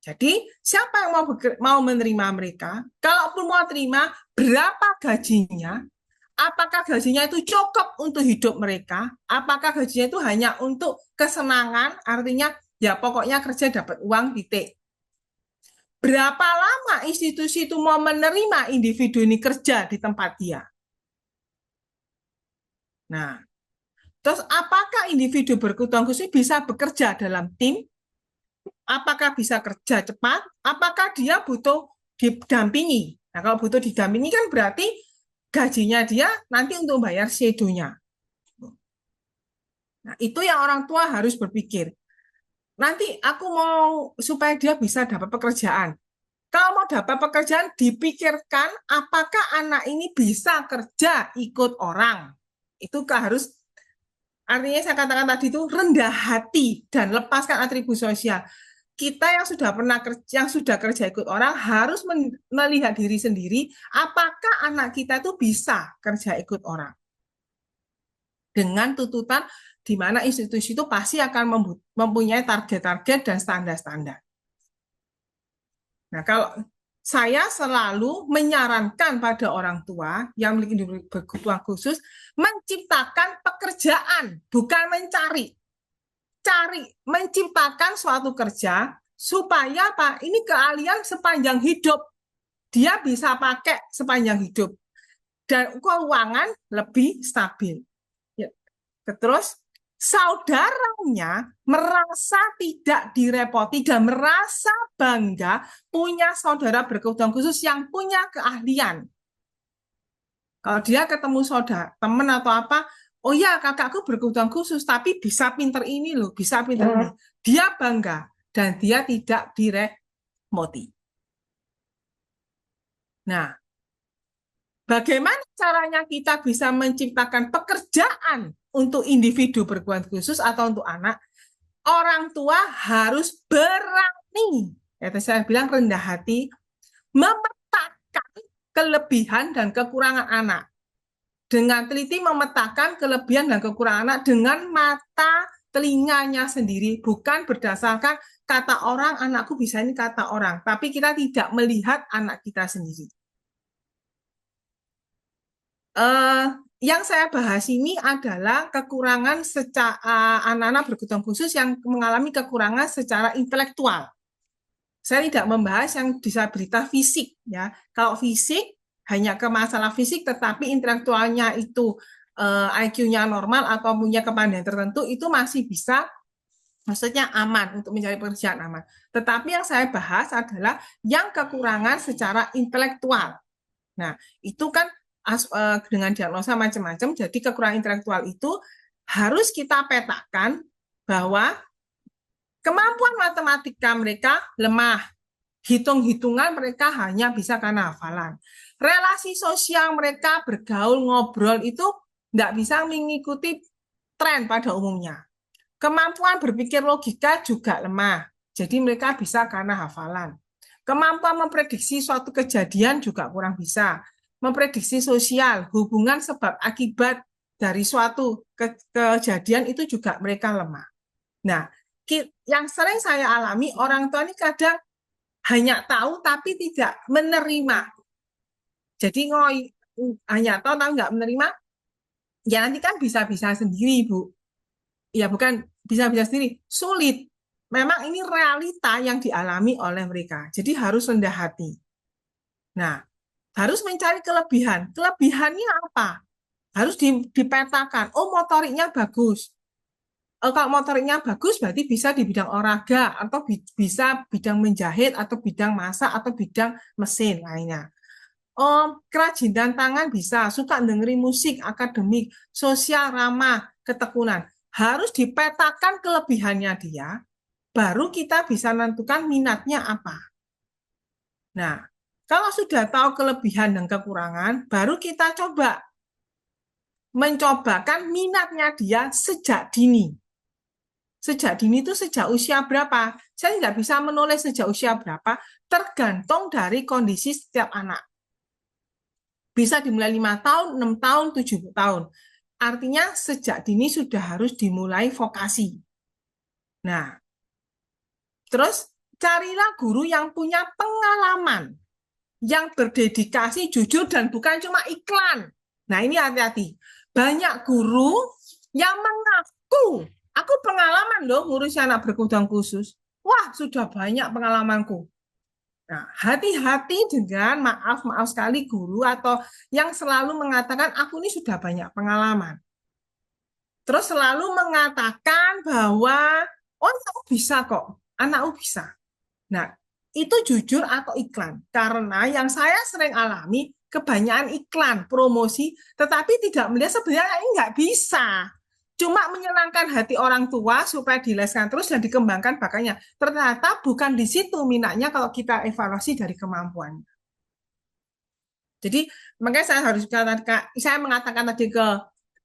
Jadi, siapa yang mau menerima mereka? Kalaupun mau terima, berapa gajinya? Apakah gajinya itu cukup untuk hidup mereka? Apakah gajinya itu hanya untuk kesenangan? Artinya, ya pokoknya kerja dapat uang, titik. Berapa lama institusi itu mau menerima individu ini kerja di tempat dia? Nah, terus apakah individu berkebutuhan khusus bisa bekerja dalam tim? Apakah bisa kerja cepat? Apakah dia butuh didampingi? Nah, kalau butuh didampingi kan berarti gajinya dia nanti untuk bayar shadow-nya. Nah, itu yang orang tua harus berpikir. Nanti aku mau supaya dia bisa dapat pekerjaan. Kalau mau dapat pekerjaan, dipikirkan apakah anak ini bisa kerja ikut orang. Itu harus, artinya saya katakan tadi itu rendah hati dan lepaskan atribut sosial. Kita yang sudah pernah kerja, yang sudah kerja ikut orang harus melihat diri sendiri, apakah anak kita itu bisa kerja ikut orang. Dengan tuntutan di mana institusi itu pasti akan mempunyai target-target dan standar-standar. Nah, kalau saya selalu menyarankan pada orang tua yang memiliki kebutuhan khusus menciptakan pekerjaan, bukan mencari. Menciptakan suatu kerja supaya apa? Ini keahlian sepanjang hidup. Dia bisa pakai sepanjang hidup. Dan keuangan lebih stabil. Ya. Terus saudaranya merasa tidak direpoti dan merasa bangga punya saudara berkebutuhan khusus yang punya keahlian. Kalau dia ketemu saudara, teman atau apa, oh ya kakakku berkebutuhan khusus, tapi bisa pinter ini loh, bisa pinter ini. Dia bangga dan dia tidak direpoti. Nah, bagaimana caranya kita bisa menciptakan pekerjaan untuk individu berkebutuhan khusus atau untuk anak? Orang tua harus berani, ya saya bilang rendah hati, memetakan kelebihan dan kekurangan anak. Dengan teliti memetakan kelebihan dan kekurangan anak dengan mata telinganya sendiri, bukan berdasarkan kata orang, anakku bisa ini kata orang, tapi kita tidak melihat anak kita sendiri. Yang saya bahas ini adalah kekurangan secara anak-anak berkebutuhan khusus yang mengalami kekurangan secara intelektual. Saya tidak membahas yang disabilitas fisik, ya. Kalau fisik hanya ke masalah fisik, tetapi intelektualnya itu IQ-nya normal atau punya kepandaian tertentu, itu masih bisa, maksudnya aman untuk mencari pekerjaan aman. Tetapi yang saya bahas adalah yang kekurangan secara intelektual. Nah, itu kan dengan diagnosa macam-macam, jadi kekurangan intelektual itu harus kita petakan bahwa kemampuan matematika mereka lemah, hitung-hitungan mereka hanya bisa karena hafalan. Relasi sosial mereka bergaul, ngobrol itu tidak bisa mengikuti tren pada umumnya. Kemampuan berpikir logika juga lemah, jadi mereka bisa karena hafalan. Kemampuan memprediksi suatu kejadian juga kurang bisa. Memprediksi sosial, hubungan sebab akibat dari suatu kejadian itu juga mereka lemah. Nah, yang sering saya alami, orang tua ini kadang hanya tahu tapi tidak menerima. Jadi hanya tahu tapi nggak menerima, ya nanti kan bisa-bisa sendiri, Bu. Ya bukan bisa-bisa sendiri, sulit. Memang ini realita yang dialami oleh mereka. Jadi harus rendah hati. Nah, harus mencari kelebihan. Kelebihannya apa? Harus dipetakan. Oh, motoriknya bagus. Kalau motoriknya bagus berarti bisa di bidang olahraga atau bisa bidang menjahit atau bidang masak atau bidang mesin lainnya. Kerajinan tangan bisa, suka dengerin musik, akademik, sosial, ramah, ketekunan. Harus dipetakan kelebihannya dia, baru kita bisa menentukan minatnya apa. Nah, kalau sudah tahu kelebihan dan kekurangan, baru kita coba mencobakan minatnya dia sejak dini. Sejak dini itu sejak usia berapa? Saya nggak bisa menulis sejak usia berapa, tergantung dari kondisi setiap anak. Bisa dimulai 5 tahun, 6 tahun, 7 tahun. Artinya sejak dini sudah harus dimulai vokasi. Nah, terus carilah guru yang punya pengalaman, yang berdedikasi, jujur, dan bukan cuma iklan. Nah, ini hati-hati. Banyak guru yang mengaku, aku pengalaman loh ngurusi anak berkebutuhan khusus. Wah, sudah banyak pengalamanku. Nah, hati-hati dengan maaf sekali guru atau yang selalu mengatakan aku ini sudah banyak pengalaman. Terus selalu mengatakan bahwa oh anakku bisa kok, anakku bisa. Nah, itu jujur atau iklan? Karena yang saya sering alami kebanyakan iklan, promosi, tetapi tidak melihat sebenarnya ini nggak bisa. Cuma menyenangkan hati orang tua supaya dileskan terus dan dikembangkan bakatnya. Ternyata bukan di situ minatnya kalau kita evaluasi dari kemampuan. Jadi makanya saya mengatakan tadi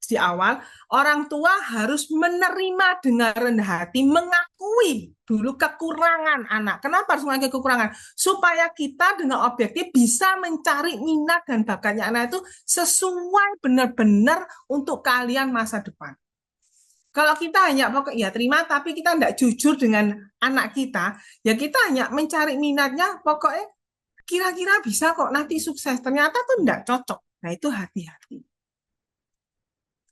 di awal, orang tua harus menerima dengan rendah hati, mengakui dulu kekurangan anak. Kenapa harus mengakui kekurangan? Supaya kita dengan objektif bisa mencari minat dan bakatnya anak itu sesuai benar-benar untuk kalian masa depan. Kalau kita hanya pokok ya terima, tapi kita tidak jujur dengan anak kita, ya kita hanya mencari minatnya, pokoknya kira-kira bisa kok nanti sukses. Ternyata tuh tidak cocok. Nah itu hati-hati.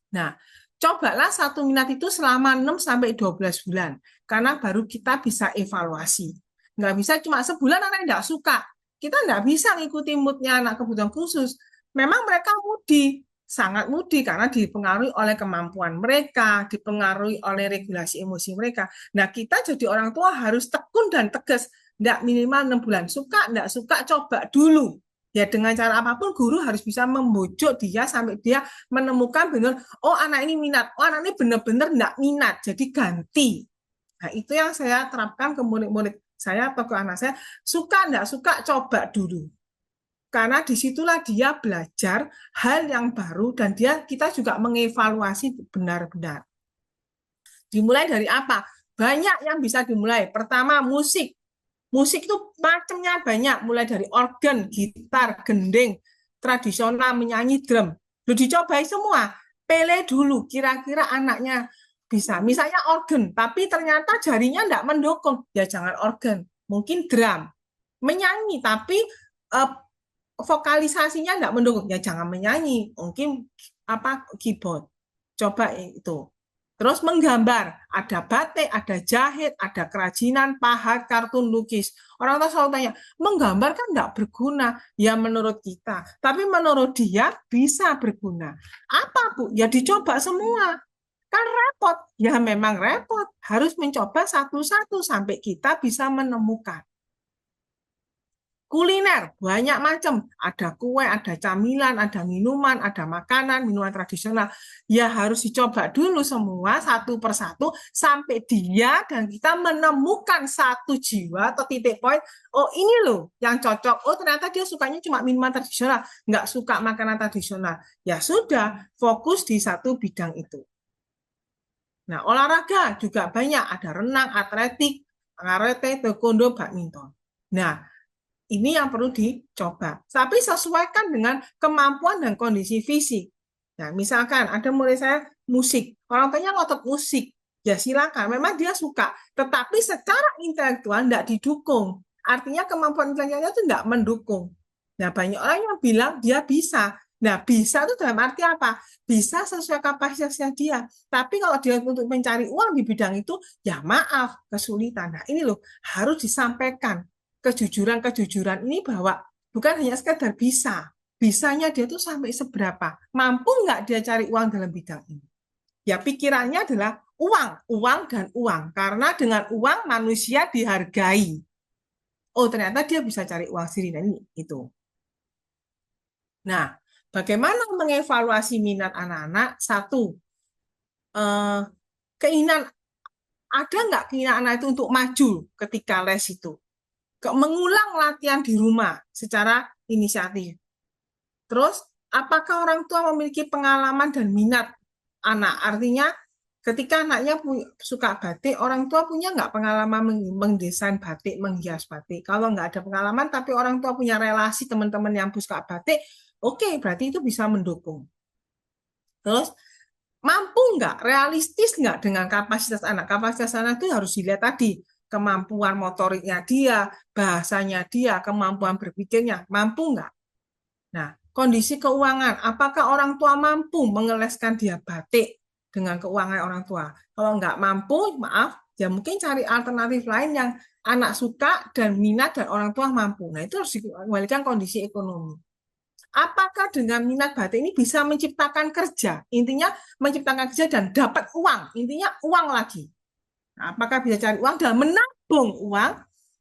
Nah, cobalah satu minat itu selama 6-12 bulan, karena baru kita bisa evaluasi. Nggak bisa cuma sebulan anak tidak suka. Kita nggak bisa ngikuti moodnya anak kebutuhan khusus. Memang mereka mudi, sangat mudi karena dipengaruhi oleh kemampuan mereka, dipengaruhi oleh regulasi emosi mereka. Nah, kita jadi orang tua harus tekun dan tegas. Nggak minimal 6 bulan. Suka, nggak suka, coba dulu. Ya dengan cara apapun guru harus bisa membujuk dia sampai dia menemukan benar, oh anak ini minat, oh anak ini benar-benar nggak minat, jadi ganti. Nah itu yang saya terapkan ke murid-murid saya atau ke anak saya, suka nggak suka coba dulu. Karena disitulah dia belajar hal yang baru dan kita juga mengevaluasi benar-benar. Dimulai dari apa? Banyak yang bisa dimulai. Pertama musik. Musik itu macamnya banyak, mulai dari organ, gitar, gending, tradisional, menyanyi, drum. Lu dicobai semua. Pilih dulu, kira-kira anaknya bisa. Misalnya organ, tapi ternyata jarinya enggak mendukung. Ya jangan organ, mungkin drum. Menyanyi, tapi vokalisasinya enggak mendukung. Ya jangan menyanyi, mungkin keyboard. Coba itu. Terus menggambar, ada batik, ada jahit, ada kerajinan, pahat, kartun, lukis. Orang tua selalu tanya, menggambar kan enggak berguna. Ya menurut kita, tapi menurut dia bisa berguna. Apa Bu? Ya dicoba semua. Kan repot. Ya memang repot. Harus mencoba satu-satu sampai kita bisa menemukan. Kuliner, banyak macam. Ada kue, ada camilan, ada minuman, ada makanan, minuman tradisional. Ya harus dicoba dulu semua satu persatu sampai dia dan kita menemukan satu jiwa atau titik poin. Oh ini loh yang cocok. Oh ternyata dia sukanya cuma minuman tradisional, nggak suka makanan tradisional. Ya sudah, fokus di satu bidang itu. Nah olahraga juga banyak. Ada renang, atletik, karate, taekwondo, badminton. Nah ini yang perlu dicoba. Tapi sesuaikan dengan kemampuan dan kondisi fisik. Nah, misalkan ada murid saya musik. Orang tuanya ngotot musik. Ya silakan. Memang dia suka. Tetapi secara intelektual tidak didukung. Artinya kemampuan intelektualnya itu tidak mendukung. Nah, banyak orang yang bilang dia bisa. Nah, bisa itu dalam arti apa? Bisa sesuai kapasitasnya dia. Tapi kalau dia untuk mencari uang di bidang itu, ya maaf, kesulitan. Nah, ini loh, harus disampaikan. Kejujuran ini bahwa bukan hanya sekedar bisanya dia tuh sampai seberapa, mampu nggak dia cari uang dalam bidang ini. Ya pikirannya adalah uang dan uang, karena dengan uang manusia dihargai. Oh ternyata dia bisa cari uang sendiri, dan itu. Nah, bagaimana mengevaluasi minat anak-anak? Satu, keinginan, ada nggak keinginan anak itu untuk maju ketika les itu? Mengulang latihan di rumah secara inisiatif. Terus, apakah orang tua memiliki pengalaman dan minat anak? Artinya, Ketika anaknya suka batik, orang tua punya nggak pengalaman mendesain batik, menghias batik? Kalau nggak ada pengalaman, tapi orang tua punya relasi teman-teman yang suka batik, oke, berarti itu bisa mendukung. Terus, mampu nggak, realistis nggak dengan kapasitas anak? Kapasitas anak itu harus dilihat tadi, kemampuan motoriknya dia, bahasanya dia, kemampuan berpikirnya, mampu nggak? Nah, kondisi keuangan, apakah orang tua mampu mengeleskan dia batik dengan keuangan orang tua? Kalau nggak mampu, maaf, ya mungkin cari alternatif lain yang anak suka dan minat dan orang tua mampu. Nah, itu harus dikembalikan kondisi ekonomi. Apakah dengan minat batik ini bisa menciptakan kerja? Intinya menciptakan kerja dan dapat uang. Intinya uang lagi. Nah, apakah bisa cari uang dan menabung uang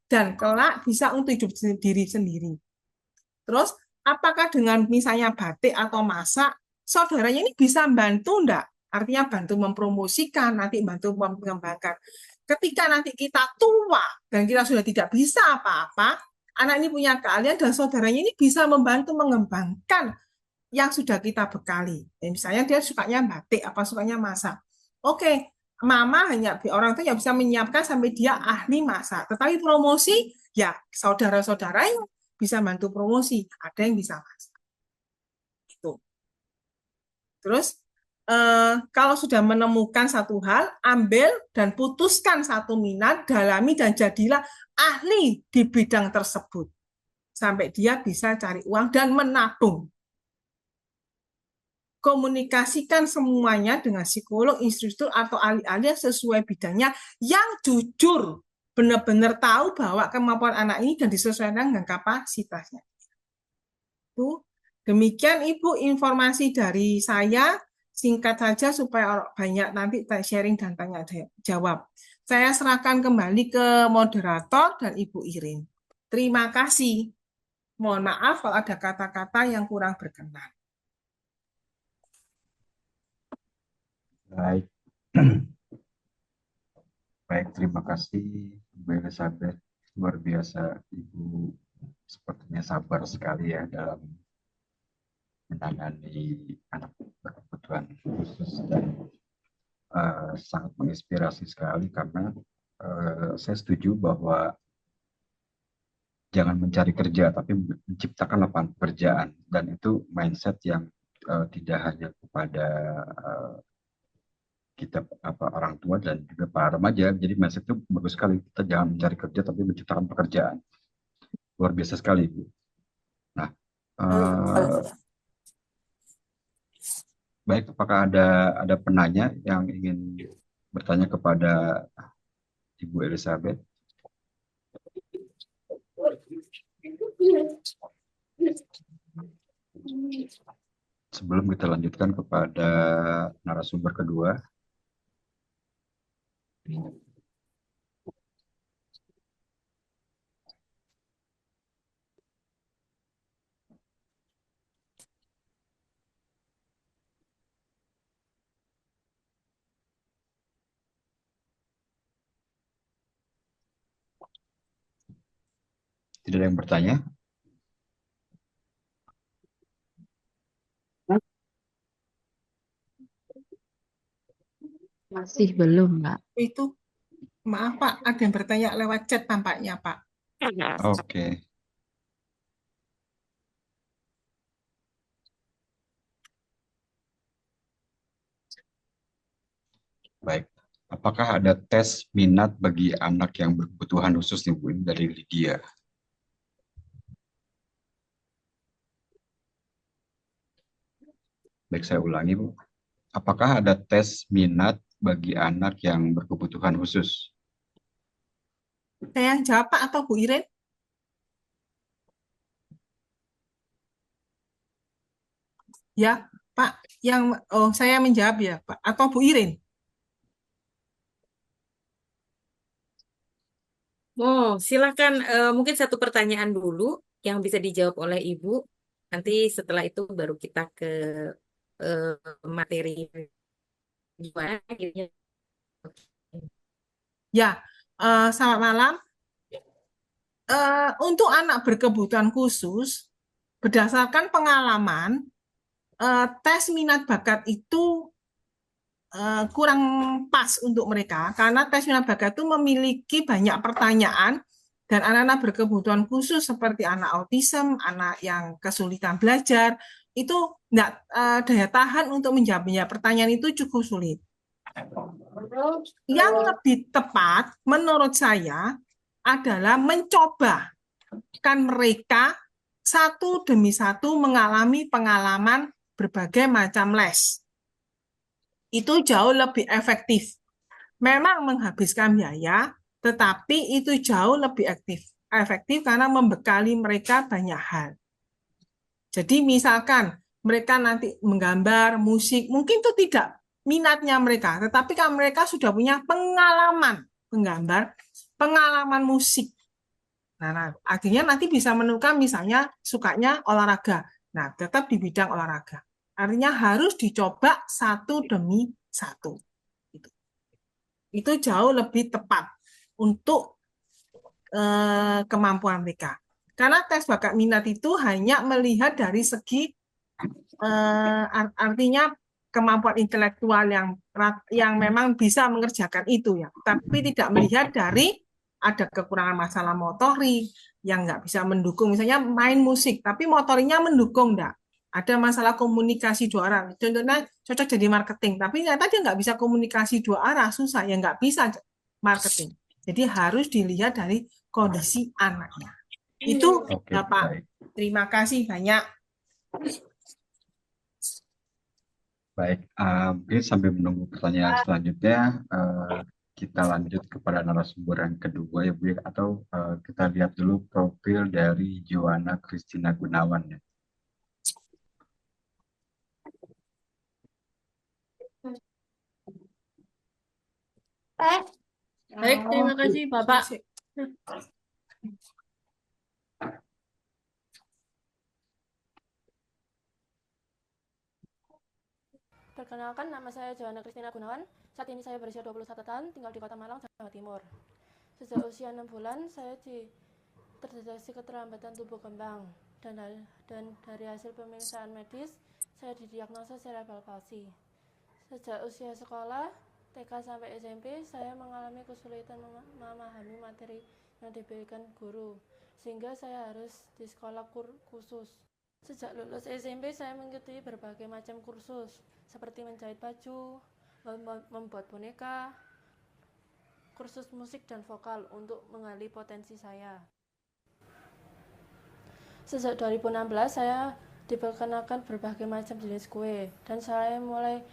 dan kelak bisa untuk hidup diri sendiri? Terus, apakah dengan misalnya batik atau masak, saudaranya ini bisa bantu enggak? Artinya bantu mempromosikan, nanti bantu mengembangkan. Ketika nanti kita tua dan kita sudah tidak bisa apa-apa, anak ini punya keahlian dan saudaranya ini bisa membantu mengembangkan yang sudah kita bekali. Ya, misalnya dia sukanya batik, apa sukanya masak. Oke, mama hanya orang tua yang bisa menyiapkan sampai dia ahli masak. Tetapi promosi, ya saudara-saudara yang bisa bantu promosi, ada yang bisa masak. Itu. Terus kalau sudah menemukan satu hal, ambil dan putuskan satu minat, dalami dan jadilah ahli di bidang tersebut. Sampai dia bisa cari uang dan menabung. Komunikasikan semuanya dengan psikolog, instruktur, atau ahli-ahli sesuai bidangnya yang jujur, benar-benar tahu bahwa kemampuan anak ini dan disesuaikan dengan kapasitasnya. Demikian Ibu informasi dari saya, singkat saja supaya banyak nanti sharing dan tanya jawab. Saya serahkan kembali ke moderator dan Ibu Irin. Terima kasih. Mohon maaf kalau ada kata-kata yang kurang berkenan. Baik. Baik, terima kasih Bu Elizabeth. Luar biasa, Ibu sepertinya sabar sekali ya dalam menangani anak berkebutuhan khusus dan sangat menginspirasi sekali karena saya setuju bahwa jangan mencari kerja tapi menciptakan lapangan pekerjaan, dan itu mindset yang tidak hanya kepada kita orang tua dan juga para remaja. Jadi mindset itu bagus sekali, kita jangan mencari kerja tapi menciptakan pekerjaan. Luar biasa sekali, Bu. Nah, baik, apakah ada penanya yang ingin bertanya kepada Ibu Elizabeth? Sebelum kita lanjutkan kepada narasumber kedua. Tidak ada yang bertanya? Masih belum, Mbak. Itu, maaf Pak, ada yang bertanya lewat chat tampaknya Pak. Oke. Baik. Apakah ada tes minat bagi anak yang berkebutuhan khusus nih Bu? Ini dari Lydia. Baik, saya ulangi Bu. Apakah ada tes minat bagi anak yang berkebutuhan khusus? Saya yang jawab Pak atau Bu Irin? Ya, Pak, saya menjawab ya, Pak, atau Bu Irin? Oh, silakan. Mungkin satu pertanyaan dulu yang bisa dijawab oleh Ibu. Nanti setelah itu baru kita ke materi gimana gitu. Ya, selamat malam. Untuk anak berkebutuhan khusus, berdasarkan pengalaman, tes minat bakat itu kurang pas untuk mereka karena tes minat bakat itu memiliki banyak pertanyaan dan anak-anak berkebutuhan khusus seperti anak autism, anak yang kesulitan belajar itu daya tahan untuk menjawab pertanyaan itu cukup sulit. Yang lebih tepat menurut saya adalah mencoba kan mereka satu demi satu mengalami pengalaman berbagai macam les. Itu jauh lebih efektif. Memang menghabiskan biaya, tetapi itu jauh lebih efektif karena membekali mereka banyak hal. Jadi misalkan mereka nanti menggambar, musik, mungkin itu tidak minatnya mereka, tetapi kan mereka sudah punya pengalaman menggambar, pengalaman musik. Nah, akhirnya nanti bisa menentukan misalnya sukanya olahraga. Nah, tetap di bidang olahraga. Artinya harus dicoba satu demi satu. Itu jauh lebih tepat untuk kemampuan mereka. Karena tes bakat minat itu hanya melihat dari segi artinya kemampuan intelektual yang memang bisa mengerjakan itu ya, tapi tidak melihat dari ada kekurangan masalah motorik yang nggak bisa mendukung, misalnya main musik tapi motoriknya mendukung enggak. Ada masalah komunikasi dua arah, contohnya cocok jadi marketing, tapi ternyata dia nggak bisa komunikasi dua arah, susah, ya nggak bisa marketing. Jadi harus dilihat dari kondisi anaknya. Itu Bapak. Terima kasih banyak. Baik, mungkin sambil menunggu pertanyaan selanjutnya, kita lanjut kepada narasumber yang kedua ya Bu, atau kita lihat dulu profil dari Joanna Christina Gunawan ya. Baik, terima kasih Bapak. Perkenalkan, nama saya Joanna Christina Gunawan. Saat ini saya berusia 21 tahun, tinggal di Kota Malang, Jawa Timur. Sejak usia 6 bulan, saya terdeteksi keterlambatan tumbuh kembang. Dan dari hasil pemeriksaan medis, saya didiagnosa cerebral palsy. Sejak usia sekolah, TK sampai SMP, saya mengalami kesulitan memahami materi yang diberikan guru, sehingga saya harus di sekolah khusus. Sejak lulus SMP, saya mengikuti berbagai macam kursus, seperti menjahit baju, membuat boneka, kursus musik dan vokal untuk menggali potensi saya. Sejak 2016, saya diperkenalkan berbagai macam jenis kue, dan saya mulai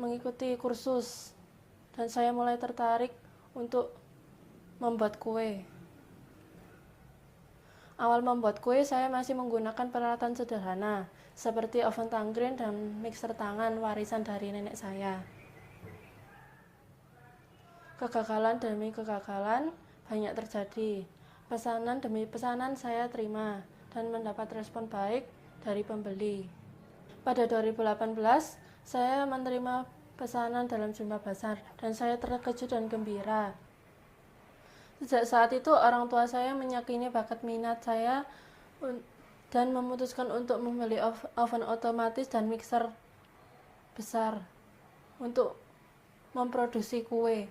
mengikuti kursus, dan saya mulai tertarik untuk membuat kue. Awal membuat kue, saya masih menggunakan peralatan sederhana, seperti oven tangkring dan mixer tangan warisan dari nenek saya. Kegagalan demi kegagalan banyak terjadi. Pesanan demi pesanan saya terima dan mendapat respon baik dari pembeli. Pada 2018, saya menerima pesanan dalam jumlah besar dan saya terkejut dan gembira. Sejak saat itu, orang tua saya meyakini bakat minat saya dan memutuskan untuk membeli oven otomatis dan mixer besar untuk memproduksi kue.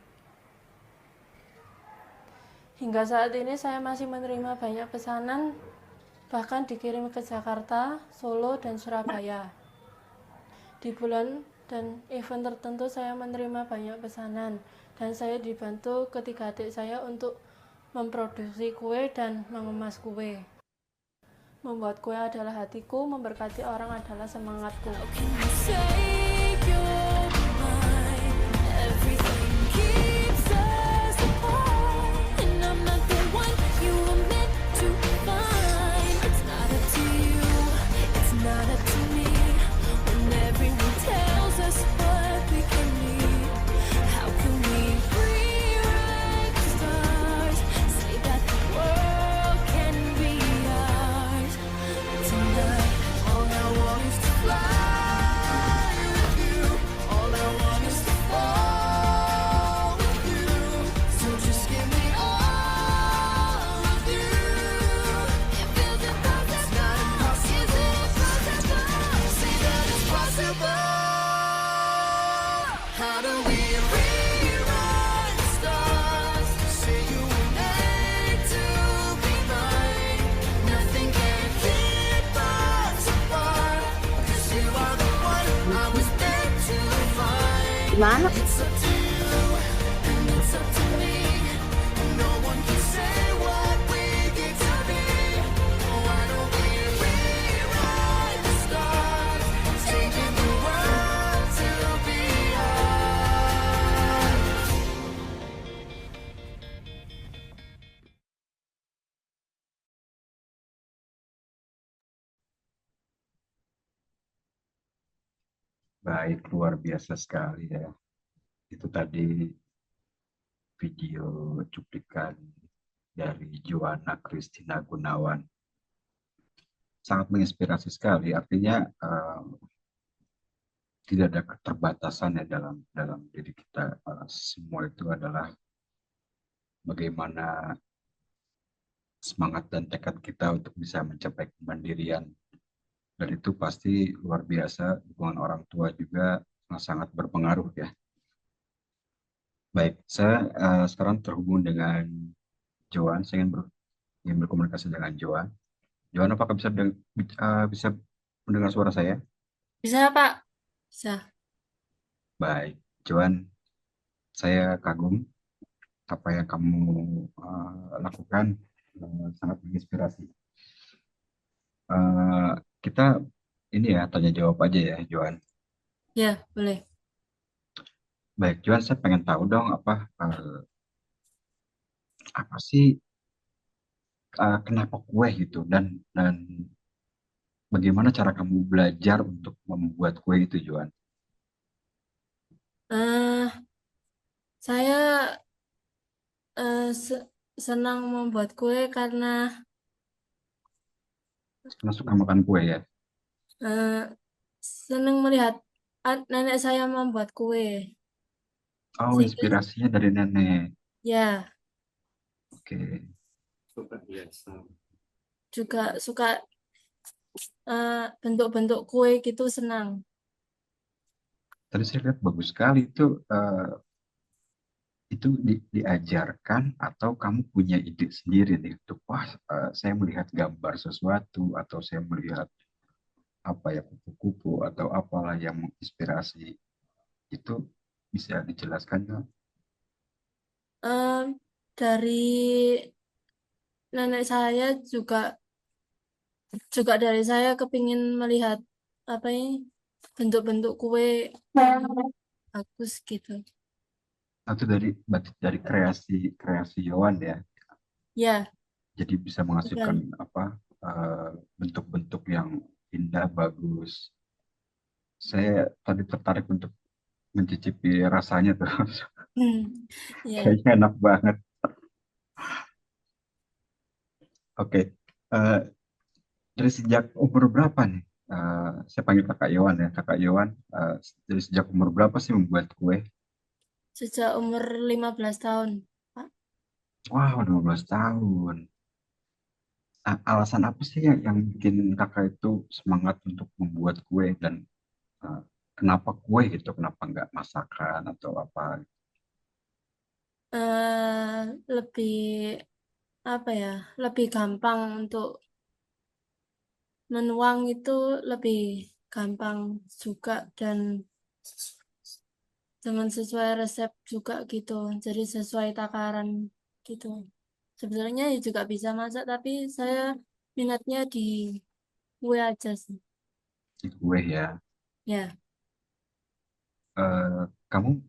Hingga saat ini saya masih menerima banyak pesanan, bahkan dikirim ke Jakarta, Solo, dan Surabaya. Di bulan dan event tertentu saya menerima banyak pesanan, dan saya dibantu ketiga adik saya untuk memproduksi kue dan mengemas kue. Membuat kue adalah hatiku, memberkati orang adalah semangatku. Gimana? Baik, luar biasa sekali ya. Itu tadi video cuplikan dari Joanna Christina Gunawan. Sangat menginspirasi sekali. Artinya tidak ada keterbatasan ya dalam dalam diri kita. Semua itu adalah bagaimana semangat dan tekad kita untuk bisa mencapai kemandirian. Dan itu pasti luar biasa. Dukungan orang tua juga sangat berpengaruh ya. Baik, saya sekarang terhubung dengan Joan. Saya ingin berkomunikasi dengan Joan. Joan, apakah bisa mendengar suara saya? Bisa, Pak? Bisa. Baik, Joan, saya kagum apa yang kamu lakukan, sangat menginspirasi. Kita ini ya tanya jawab aja ya, Joan. Ya, boleh. Baik, Joan, saya pengen tahu dong apa sih kenapa kue gitu dan bagaimana cara kamu belajar untuk membuat kue itu, Joan? eh saya senang membuat kue karena Karena suka makan kue ya. eh, senang melihat nenek saya membuat kue. Oh, Sehingga, inspirasinya dari nenek. ya, Oke. juga suka bentuk-bentuk kue gitu senang. Tadi saya lihat bagus sekali itu diajarkan atau kamu punya ide sendiri nih untuk wah saya melihat gambar sesuatu atau saya melihat apa ya kupu-kupu atau apalah yang menginspirasi itu bisa dijelaskan nggak? Em, dari nenek saya juga dari saya kepingin melihat apa ini bentuk-bentuk kue yang bagus gitu. Atau berarti dari kreasi kreasi Yohan ya, Ya, jadi bisa menghasilkan betul. apa bentuk-bentuk yang indah bagus. Saya tadi tertarik untuk mencicipi rasanya tuh. Ya. Kayaknya enak banget. Oke. Eh, dari sejak umur berapa nih? Saya panggil Kakak Yohan ya. Kakak Yohan, dari sejak umur berapa sih membuat kue? Sejak umur 15 tahun, Pak. Wow, 12 tahun. Alasan apa sih yang bikin kakak itu semangat untuk membuat kue dan eh, kenapa kue gitu? Kenapa nggak masakan atau apa? Lebih apa ya? Lebih gampang untuk menuang itu lebih gampang juga dan dengan sesuai resep juga gitu. Jadi sesuai takaran gitu. Sebenarnya ya juga bisa masak, tapi saya minatnya di kue aja sih. Di kue ya. Ya, Kamu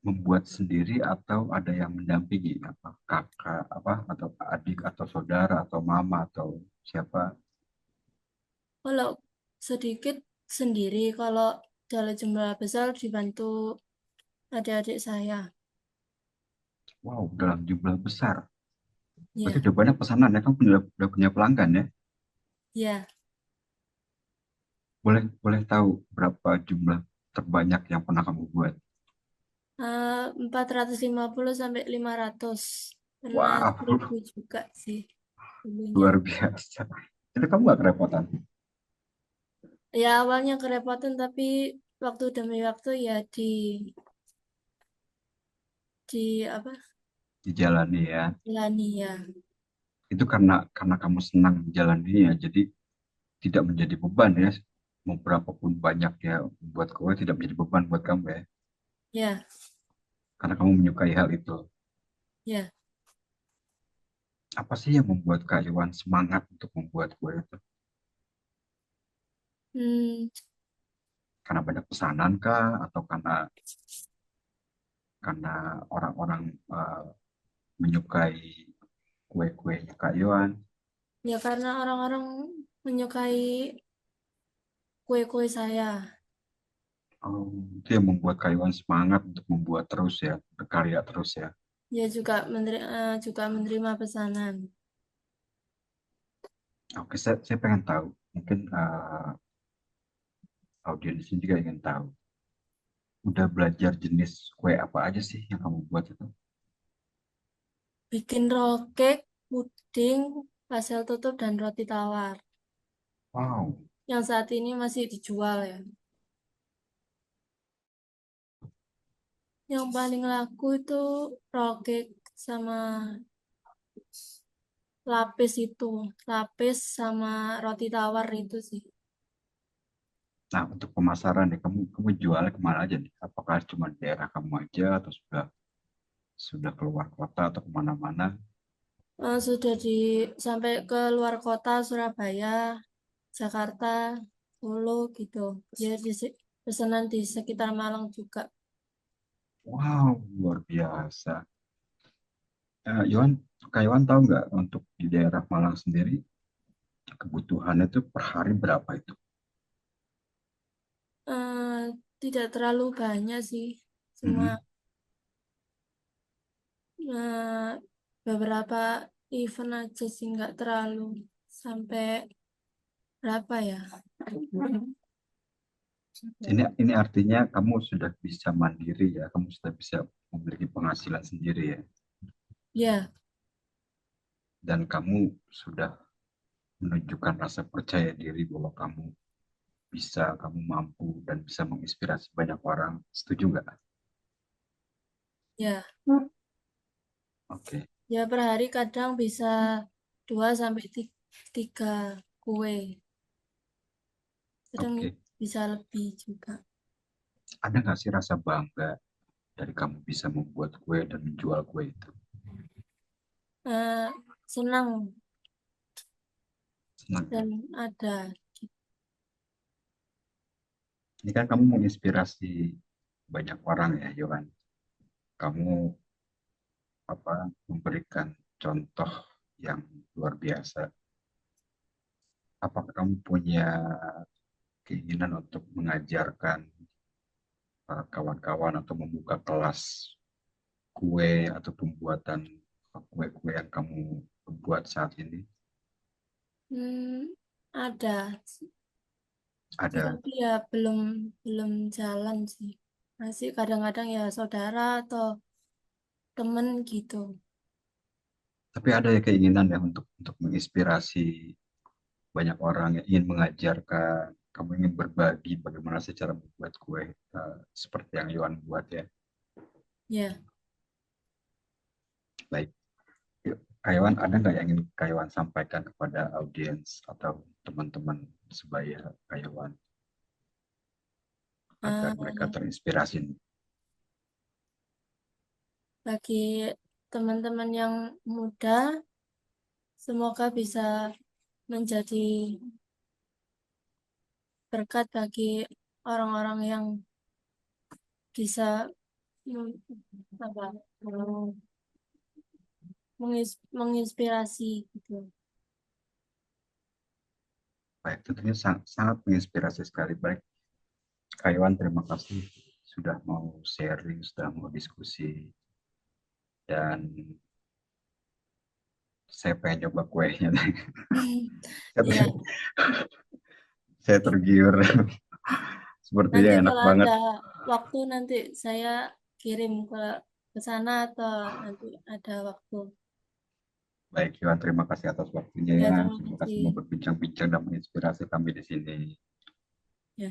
membuat sendiri atau ada yang mendampingi apa kakak apa atau adik atau saudara atau mama atau siapa? kalau sedikit sendiri, kalau dalam jumlah besar dibantu adik-adik saya. Wow, dalam jumlah besar. Berarti Ya, udah banyak pesanan ya, kamu udah punya pelanggan ya. ya. Boleh boleh tahu berapa jumlah terbanyak yang pernah kamu buat? 450 sampai 500. Pernah Wow, 1000 juga sih dulunya. luar biasa. Itu kamu gak kerepotan Ya awalnya kerepotan tapi waktu demi waktu ya di apa dijalani ya. jalani ya. Itu karena kamu senang menjalani ya, jadi tidak menjadi beban ya. Mau berapapun banyak ya buat kue tidak menjadi beban buat kamu ya. Ya, karena kamu menyukai hal itu. ya. Apa sih yang membuat Kak Iwan semangat untuk membuat kue itu? Hmm, Karena banyak pesanan kah? Atau karena orang-orang menyukai kue-kuenya Kak Iwan? ya karena orang-orang menyukai kue-kue saya. Oh, itu yang membuat Kak Iwan semangat untuk membuat terus ya, berkarya terus ya. Ya juga menerima pesanan. Oke, saya pengen tahu. Mungkin audiens ini juga ingin tahu. Udah belajar jenis kue apa aja sih yang kamu buat itu? Bikin roket, puding, pastel tutup, dan roti tawar. Wow, Yang saat ini masih dijual ya. Yang paling laku itu roket sama lapis itu. Lapis sama roti tawar itu sih. nah untuk pemasaran nih, kamu jual kemana aja nih? Apakah cuma di daerah kamu aja atau sudah keluar kota atau kemana-mana? Sudah sampai ke luar kota Surabaya, Jakarta, Solo gitu. Ya pesanan di sekitar Malang juga. Wow, luar biasa. Iwan, Kak Iwan tahu nggak untuk di daerah Malang sendiri kebutuhannya itu per hari berapa itu? Eh, Tidak terlalu banyak sih. Cuma Mhm. eh, beberapa event aja sih, nggak terlalu sampai berapa ya. Ini artinya kamu sudah bisa mandiri ya, kamu sudah bisa memiliki penghasilan sendiri ya, Ya, dan kamu sudah menunjukkan rasa percaya diri bahwa kamu mampu dan bisa menginspirasi banyak orang. Setuju nggak? ya, Oke, ya per hari kadang bisa 2 sampai 3 kue. Kadang oke. bisa lebih juga. Ada nggak sih rasa bangga dari kamu bisa membuat kue dan menjual kue itu? Eh, Senang Senang ya? dan ada. Ini kan kamu menginspirasi banyak orang ya, Yohan. Kamu memberikan contoh yang luar biasa. Apakah kamu punya keinginan untuk mengajarkan kawan-kawan atau membuka kelas kue atau pembuatan kue-kue yang kamu buat saat ini? Hmm, ada, Ada, tetapi ya belum belum jalan sih. Masih kadang-kadang ya saudara atau temen gitu. tapi ada ya keinginan ya untuk menginspirasi banyak orang yang ingin mengajarkan, kamu ingin berbagi bagaimana secara membuat kue seperti yang Yohan buat ya. Ya, Baik, yuk. Kaiwan, ada nggak yang ingin Kaiwan sampaikan kepada audiens atau teman-teman sebaya Kaiwan agar mereka eh, terinspirasi? bagi teman-teman yang muda, semoga bisa menjadi berkat bagi orang-orang yang bisa mem- apa, menginspirasi gitu. Baik, tentunya sangat menginspirasi sekali. Baik, Kaiwan, terima kasih sudah mau sharing, sudah mau diskusi, dan saya pengen coba kuenya. Ya, Saya tergiur. Sepertinya nanti enak kalau banget. ada waktu nanti saya kirim ke sana atau nanti ada waktu. Baik, Iwan, terima kasih atas waktunya Ya, ya. terima Terima kasih kasih. mau berbincang-bincang dan menginspirasi kami di sini. Ya.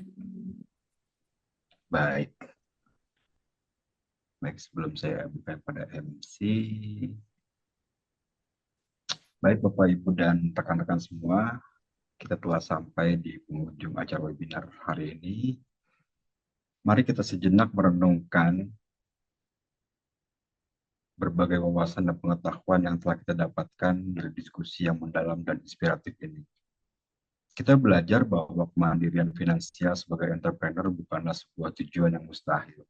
Baik, baik sebelum saya buka pada MC. Baik, Bapak, Ibu, dan rekan-rekan semua, kita telah sampai di penghujung acara webinar hari ini. Mari kita sejenak merenungkan berbagai wawasan dan pengetahuan yang telah kita dapatkan dari diskusi yang mendalam dan inspiratif ini. Kita belajar bahwa kemandirian finansial sebagai entrepreneur bukanlah sebuah tujuan yang mustahil,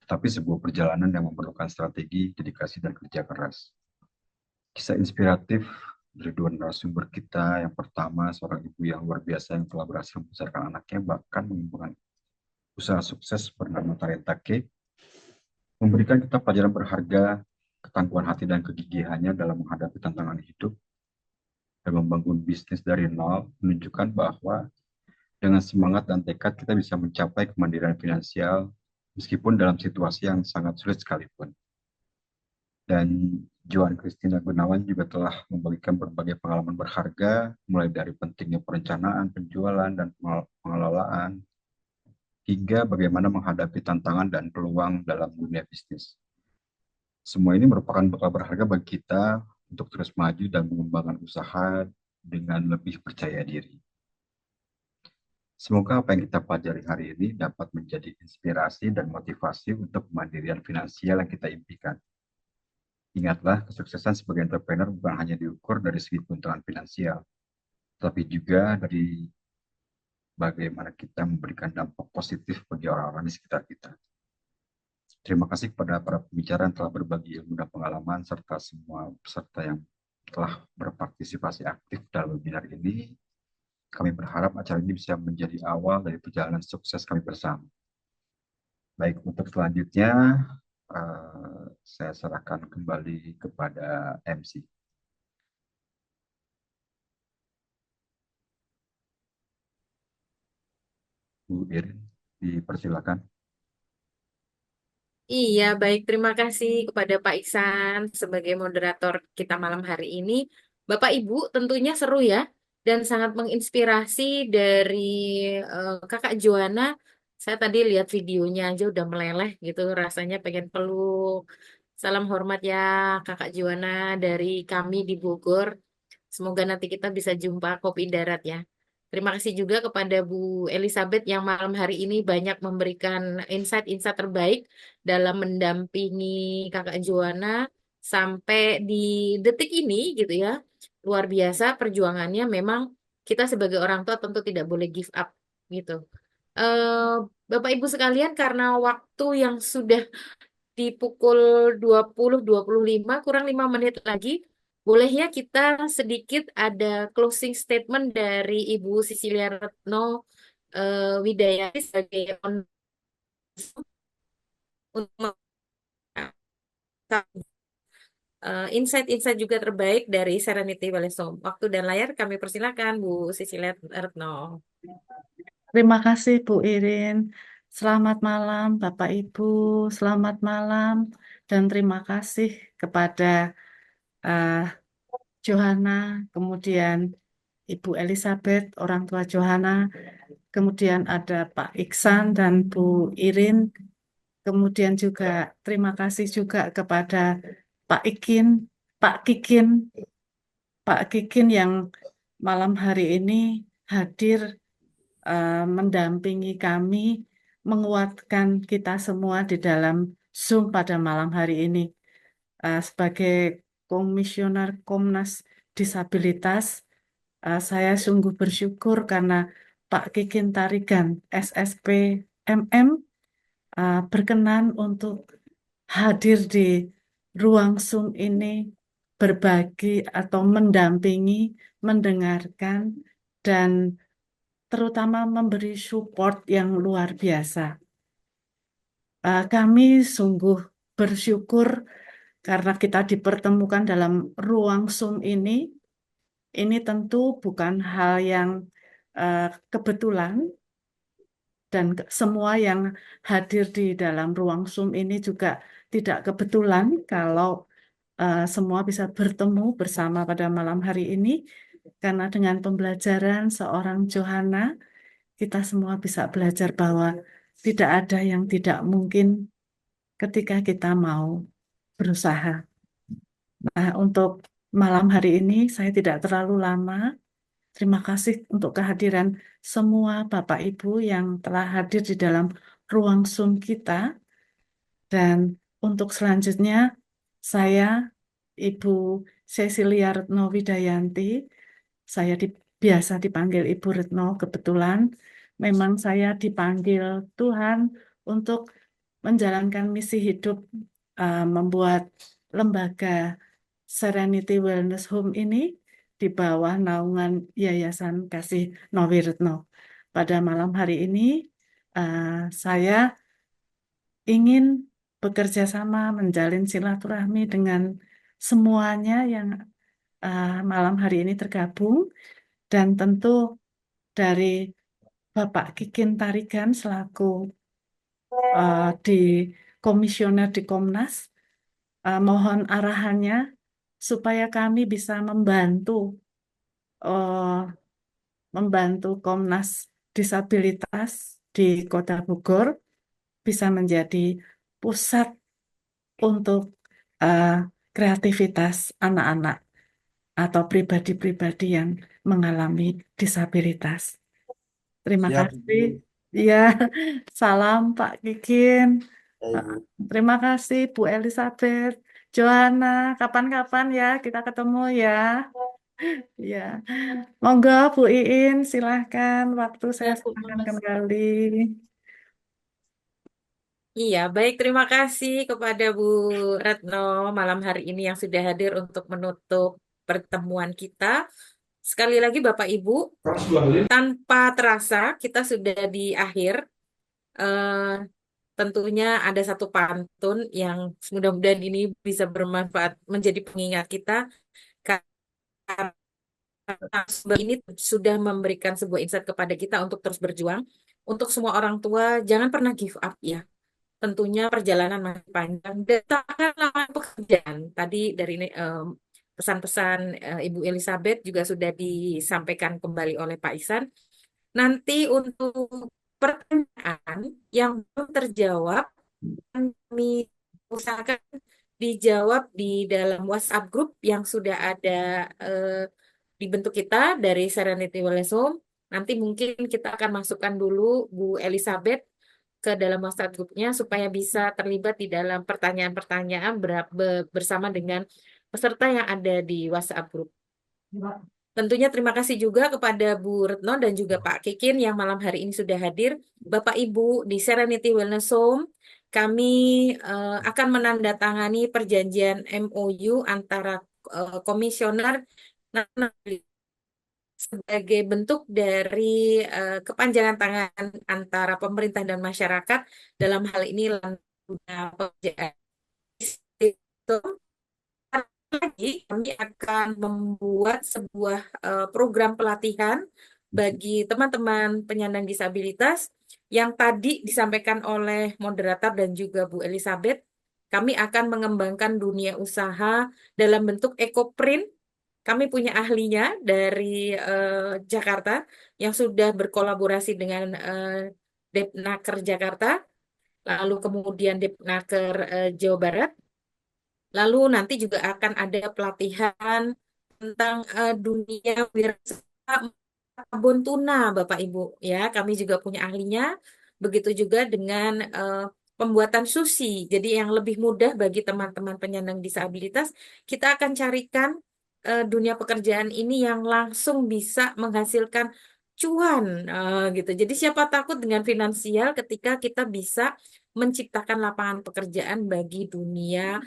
tetapi sebuah perjalanan yang memerlukan strategi, dedikasi, dan kerja keras. Kisah inspiratif dari dua narasumber kita, yang pertama seorang ibu yang luar biasa yang telah berhasil membesarkan anaknya, bahkan mengembangkan usaha sukses bernama Talenta Cake, memberikan kita pelajaran berharga, ketangguhan hati dan kegigihannya dalam menghadapi tantangan hidup, dan membangun bisnis dari nol, menunjukkan bahwa dengan semangat dan tekad kita bisa mencapai kemandirian finansial meskipun dalam situasi yang sangat sulit sekalipun. Dan Joan Christina Gunawan juga telah membagikan berbagai pengalaman berharga, mulai dari pentingnya perencanaan, penjualan, dan pengelolaan, hingga bagaimana menghadapi tantangan dan peluang dalam dunia bisnis. Semua ini merupakan bekal berharga bagi kita untuk terus maju dan mengembangkan usaha dengan lebih percaya diri. Semoga apa yang kita pelajari hari ini dapat menjadi inspirasi dan motivasi untuk kemandirian finansial yang kita impikan. Ingatlah, kesuksesan sebagai entrepreneur bukan hanya diukur dari segi keuntungan finansial, tapi juga dari bagaimana kita memberikan dampak positif bagi orang-orang di sekitar kita. Terima kasih kepada para pembicara yang telah berbagi ilmu dan pengalaman, serta semua peserta yang telah berpartisipasi aktif dalam webinar ini. Kami berharap acara ini bisa menjadi awal dari perjalanan sukses kami bersama. Baik, untuk selanjutnya, saya serahkan kembali kepada MC. Bu Irin, dipersilakan. Iya, baik. Terima kasih kepada Pak Iksan sebagai moderator kita malam hari ini. Bapak Ibu tentunya seru ya dan sangat menginspirasi dari Kakak Joana. Saya tadi lihat videonya aja udah meleleh gitu, rasanya pengen peluk. Salam hormat ya Kakak Joana dari kami di Bogor. Semoga nanti kita bisa jumpa kopi darat ya. Terima kasih juga kepada Bu Elizabeth yang malam hari ini banyak memberikan insight-insight terbaik dalam mendampingi Kakak Joana sampai di detik ini gitu ya. Luar biasa perjuangannya, memang kita sebagai orang tua tentu tidak boleh give up gitu. Eh, Bapak Ibu sekalian, karena waktu yang sudah di pukul 20.25 kurang 5 menit lagi, boleh ya kita sedikit ada closing statement dari Ibu Sisilia Retno Widayati sebagai untuk insight-insight juga terbaik dari Serenity Wellness Home. Waktu dan layar kami persilakan Bu Sisilia Retno. Terima kasih Bu Irin. Selamat malam Bapak Ibu, selamat malam dan terima kasih kepada Johanna, kemudian Ibu Elizabeth, orang tua Johanna, kemudian ada Pak Iksan dan Bu Irin, kemudian juga terima kasih juga kepada Pak Ikin, Pak Kikin, Pak Kikin yang malam hari ini hadir mendampingi kami, menguatkan kita semua di dalam Zoom pada malam hari ini. Sebagai Komisioner Komnas Disabilitas, saya sungguh bersyukur karena Pak Kikin Tarigan, SSP MM, berkenan untuk hadir di ruang Zoom ini, berbagi atau mendampingi, mendengarkan, dan terutama memberi support yang luar biasa. Kami sungguh bersyukur karena kita dipertemukan dalam ruang Zoom ini. Ini tentu bukan hal yang kebetulan, dan semua yang hadir di dalam ruang Zoom ini juga tidak kebetulan kalau semua bisa bertemu bersama pada malam hari ini. Karena dengan pembelajaran seorang Johanna, kita semua bisa belajar bahwa tidak ada yang tidak mungkin ketika kita mau berusaha. Nah, untuk malam hari ini saya tidak terlalu lama. Terima kasih untuk kehadiran semua Bapak Ibu yang telah hadir di dalam ruang Zoom kita. Dan untuk selanjutnya, saya Ibu Cecilia Retno Widayanti, saya biasa dipanggil Ibu Retno, kebetulan memang saya dipanggil Tuhan untuk menjalankan misi hidup, membuat lembaga Serenity Wellness Home ini di bawah naungan Yayasan Kasih Nowi Retno. Pada malam hari ini, saya ingin bekerja sama, menjalin silaturahmi dengan semuanya yang malam hari ini tergabung, dan tentu dari Bapak Kikin Tarigan selaku di komisioner di Komnas, mohon arahannya supaya kami bisa eh, membantu Komnas Disabilitas di Kota Bogor bisa menjadi pusat untuk eh, kreativitas anak-anak atau pribadi-pribadi yang mengalami disabilitas. Terima Siap, kasih. Ibu. Ya, salam Pak Kikin. Ya, Eh, Ibu. Terima kasih Bu Elizabeth. Johanna, kapan-kapan ya kita ketemu ya. Ya, monggo Bu Iin, silahkan. Waktu saya Ya, Bu serahkan Mas. kembali. Iya, baik. Terima kasih kepada Bu Retno malam hari ini yang sudah hadir untuk menutup pertemuan kita. Sekali lagi, Bapak Ibu, tanpa terasa kita sudah di akhir. Eh, Tentunya ada satu pantun yang mudah-mudahan ini bisa bermanfaat menjadi pengingat kita karena sumber ini sudah memberikan sebuah insight kepada kita untuk terus berjuang. Untuk semua orang tua, jangan pernah give up ya. Tentunya perjalanan masih panjang dan tak akan lama pekerjaan. Tadi dari ini pesan-pesan Ibu Elizabeth juga sudah disampaikan kembali oleh Pak Ihsan. Nanti untuk pertanyaan yang belum terjawab, kami usahakan dijawab di dalam WhatsApp group yang sudah ada eh, dibentuk kita dari Serenity Wellness Home. Nanti mungkin kita akan masukkan dulu Bu Elizabeth ke dalam WhatsApp grupnya supaya bisa terlibat di dalam pertanyaan-pertanyaan bersama dengan peserta yang ada di WhatsApp group. Tentunya terima kasih juga kepada Bu Retno dan juga Pak Kikin yang malam hari ini sudah hadir. Bapak Ibu di Serenity Wellness Home, kami akan menandatangani perjanjian MOU antara komisioner sebagai bentuk dari kepanjangan tangan antara pemerintah dan masyarakat dalam hal ini langguna pekerjaan. Lagi kami akan membuat sebuah program pelatihan bagi teman-teman penyandang disabilitas yang tadi disampaikan oleh moderator dan juga Bu Elizabeth. Kami akan mengembangkan dunia usaha dalam bentuk ekoprint. Kami punya ahlinya dari Jakarta yang sudah berkolaborasi dengan Depnaker Jakarta, lalu kemudian Depnaker Jawa Barat. Lalu nanti juga akan ada pelatihan tentang dunia wirausaha kebun tuna, Bapak Ibu. Ya, kami juga punya ahlinya. Begitu juga dengan pembuatan sushi. Jadi yang lebih mudah bagi teman-teman penyandang disabilitas, kita akan carikan dunia pekerjaan ini yang langsung bisa menghasilkan cuan, gitu. Jadi siapa takut dengan finansial ketika kita bisa menciptakan lapangan pekerjaan bagi dunia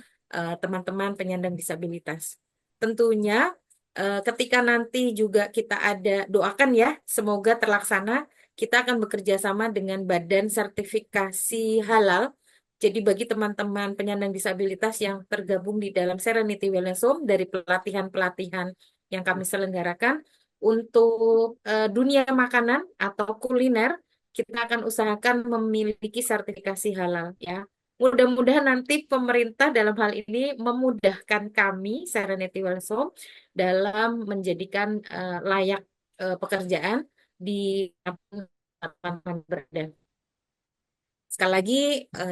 teman-teman penyandang disabilitas. Tentunya ketika nanti juga kita ada doakan ya, semoga terlaksana. Kita akan bekerja sama dengan Badan Sertifikasi Halal. Jadi bagi teman-teman penyandang disabilitas yang tergabung di dalam Serenity Wellness Home dari pelatihan-pelatihan yang kami selenggarakan untuk dunia makanan atau kuliner, kita akan usahakan memiliki sertifikasi halal ya. Mudah-mudahan nanti pemerintah dalam hal ini memudahkan kami, Serenity Wellness Home, dalam menjadikan layak pekerjaan di teman-teman berada. Sekali lagi,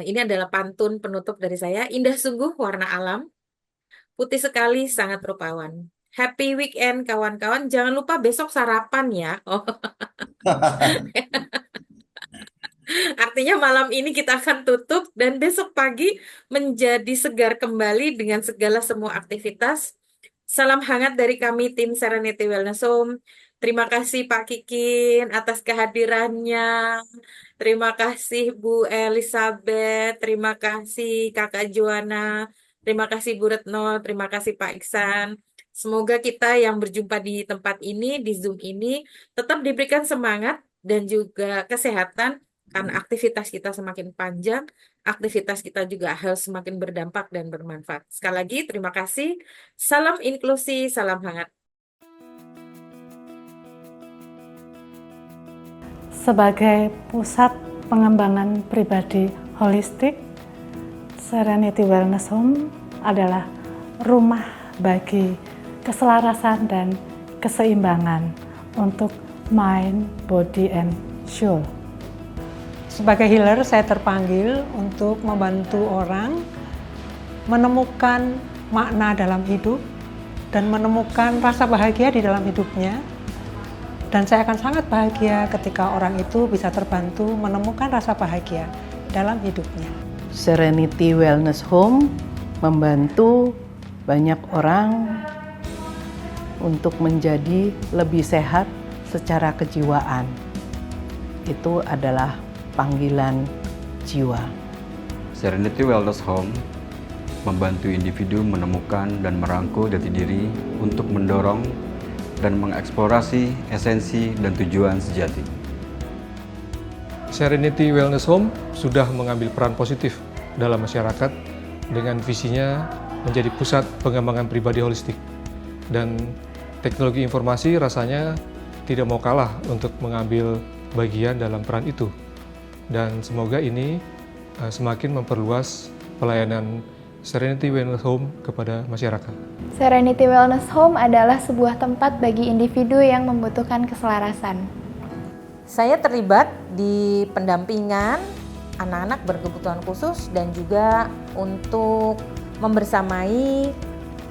ini adalah pantun penutup dari saya. Indah sungguh warna alam, putih sekali sangat rupawan. Happy weekend kawan-kawan. Jangan lupa besok sarapan ya. Oh, Artinya malam ini kita akan tutup dan besok pagi menjadi segar kembali dengan segala semua aktivitas. Salam hangat dari kami tim Serenity Wellness Home. Terima kasih Pak Kikin atas kehadirannya. Terima kasih Bu Elizabeth. Terima kasih Kakak Juana. Terima kasih Bu Retno. Terima kasih Pak Iksan. Semoga kita yang berjumpa di tempat ini, di Zoom ini, tetap diberikan semangat dan juga kesehatan karena aktivitas kita semakin panjang, aktivitas kita juga harus semakin berdampak dan bermanfaat. Sekali lagi, terima kasih. Salam inklusi, salam hangat. Sebagai pusat pengembangan pribadi holistik, Serenity Wellness Home adalah rumah bagi keselarasan dan keseimbangan untuk mind, body, and soul. Sebagai healer, saya terpanggil untuk membantu orang menemukan makna dalam hidup dan menemukan rasa bahagia di dalam hidupnya. Dan saya akan sangat bahagia ketika orang itu bisa terbantu menemukan rasa bahagia dalam hidupnya. Serenity Wellness Home membantu banyak orang untuk menjadi lebih sehat secara kejiwaan. Itu adalah panggilan jiwa. Serenity Wellness Home membantu individu menemukan dan merangkul jati diri untuk mendorong dan mengeksplorasi esensi dan tujuan sejati. Serenity Wellness Home sudah mengambil peran positif dalam masyarakat dengan visinya menjadi pusat pengembangan pribadi holistik. Dan teknologi informasi rasanya tidak mau kalah untuk mengambil bagian dalam peran itu. Dan semoga ini semakin memperluas pelayanan Serenity Wellness Home kepada masyarakat. Serenity Wellness Home adalah sebuah tempat bagi individu yang membutuhkan keselarasan. Saya terlibat di pendampingan anak-anak berkebutuhan khusus dan juga untuk membersamai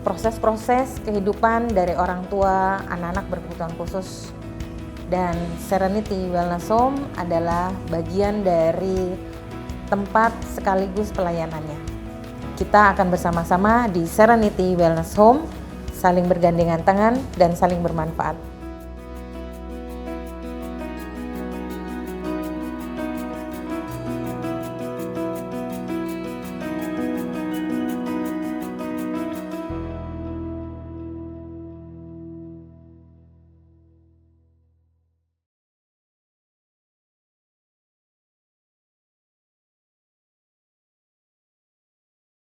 proses-proses kehidupan dari orang tua anak-anak berkebutuhan khusus. Dan Serenity Wellness Home adalah bagian dari tempat sekaligus pelayanannya. Kita akan bersama-sama di Serenity Wellness Home, saling bergandengan tangan dan saling bermanfaat.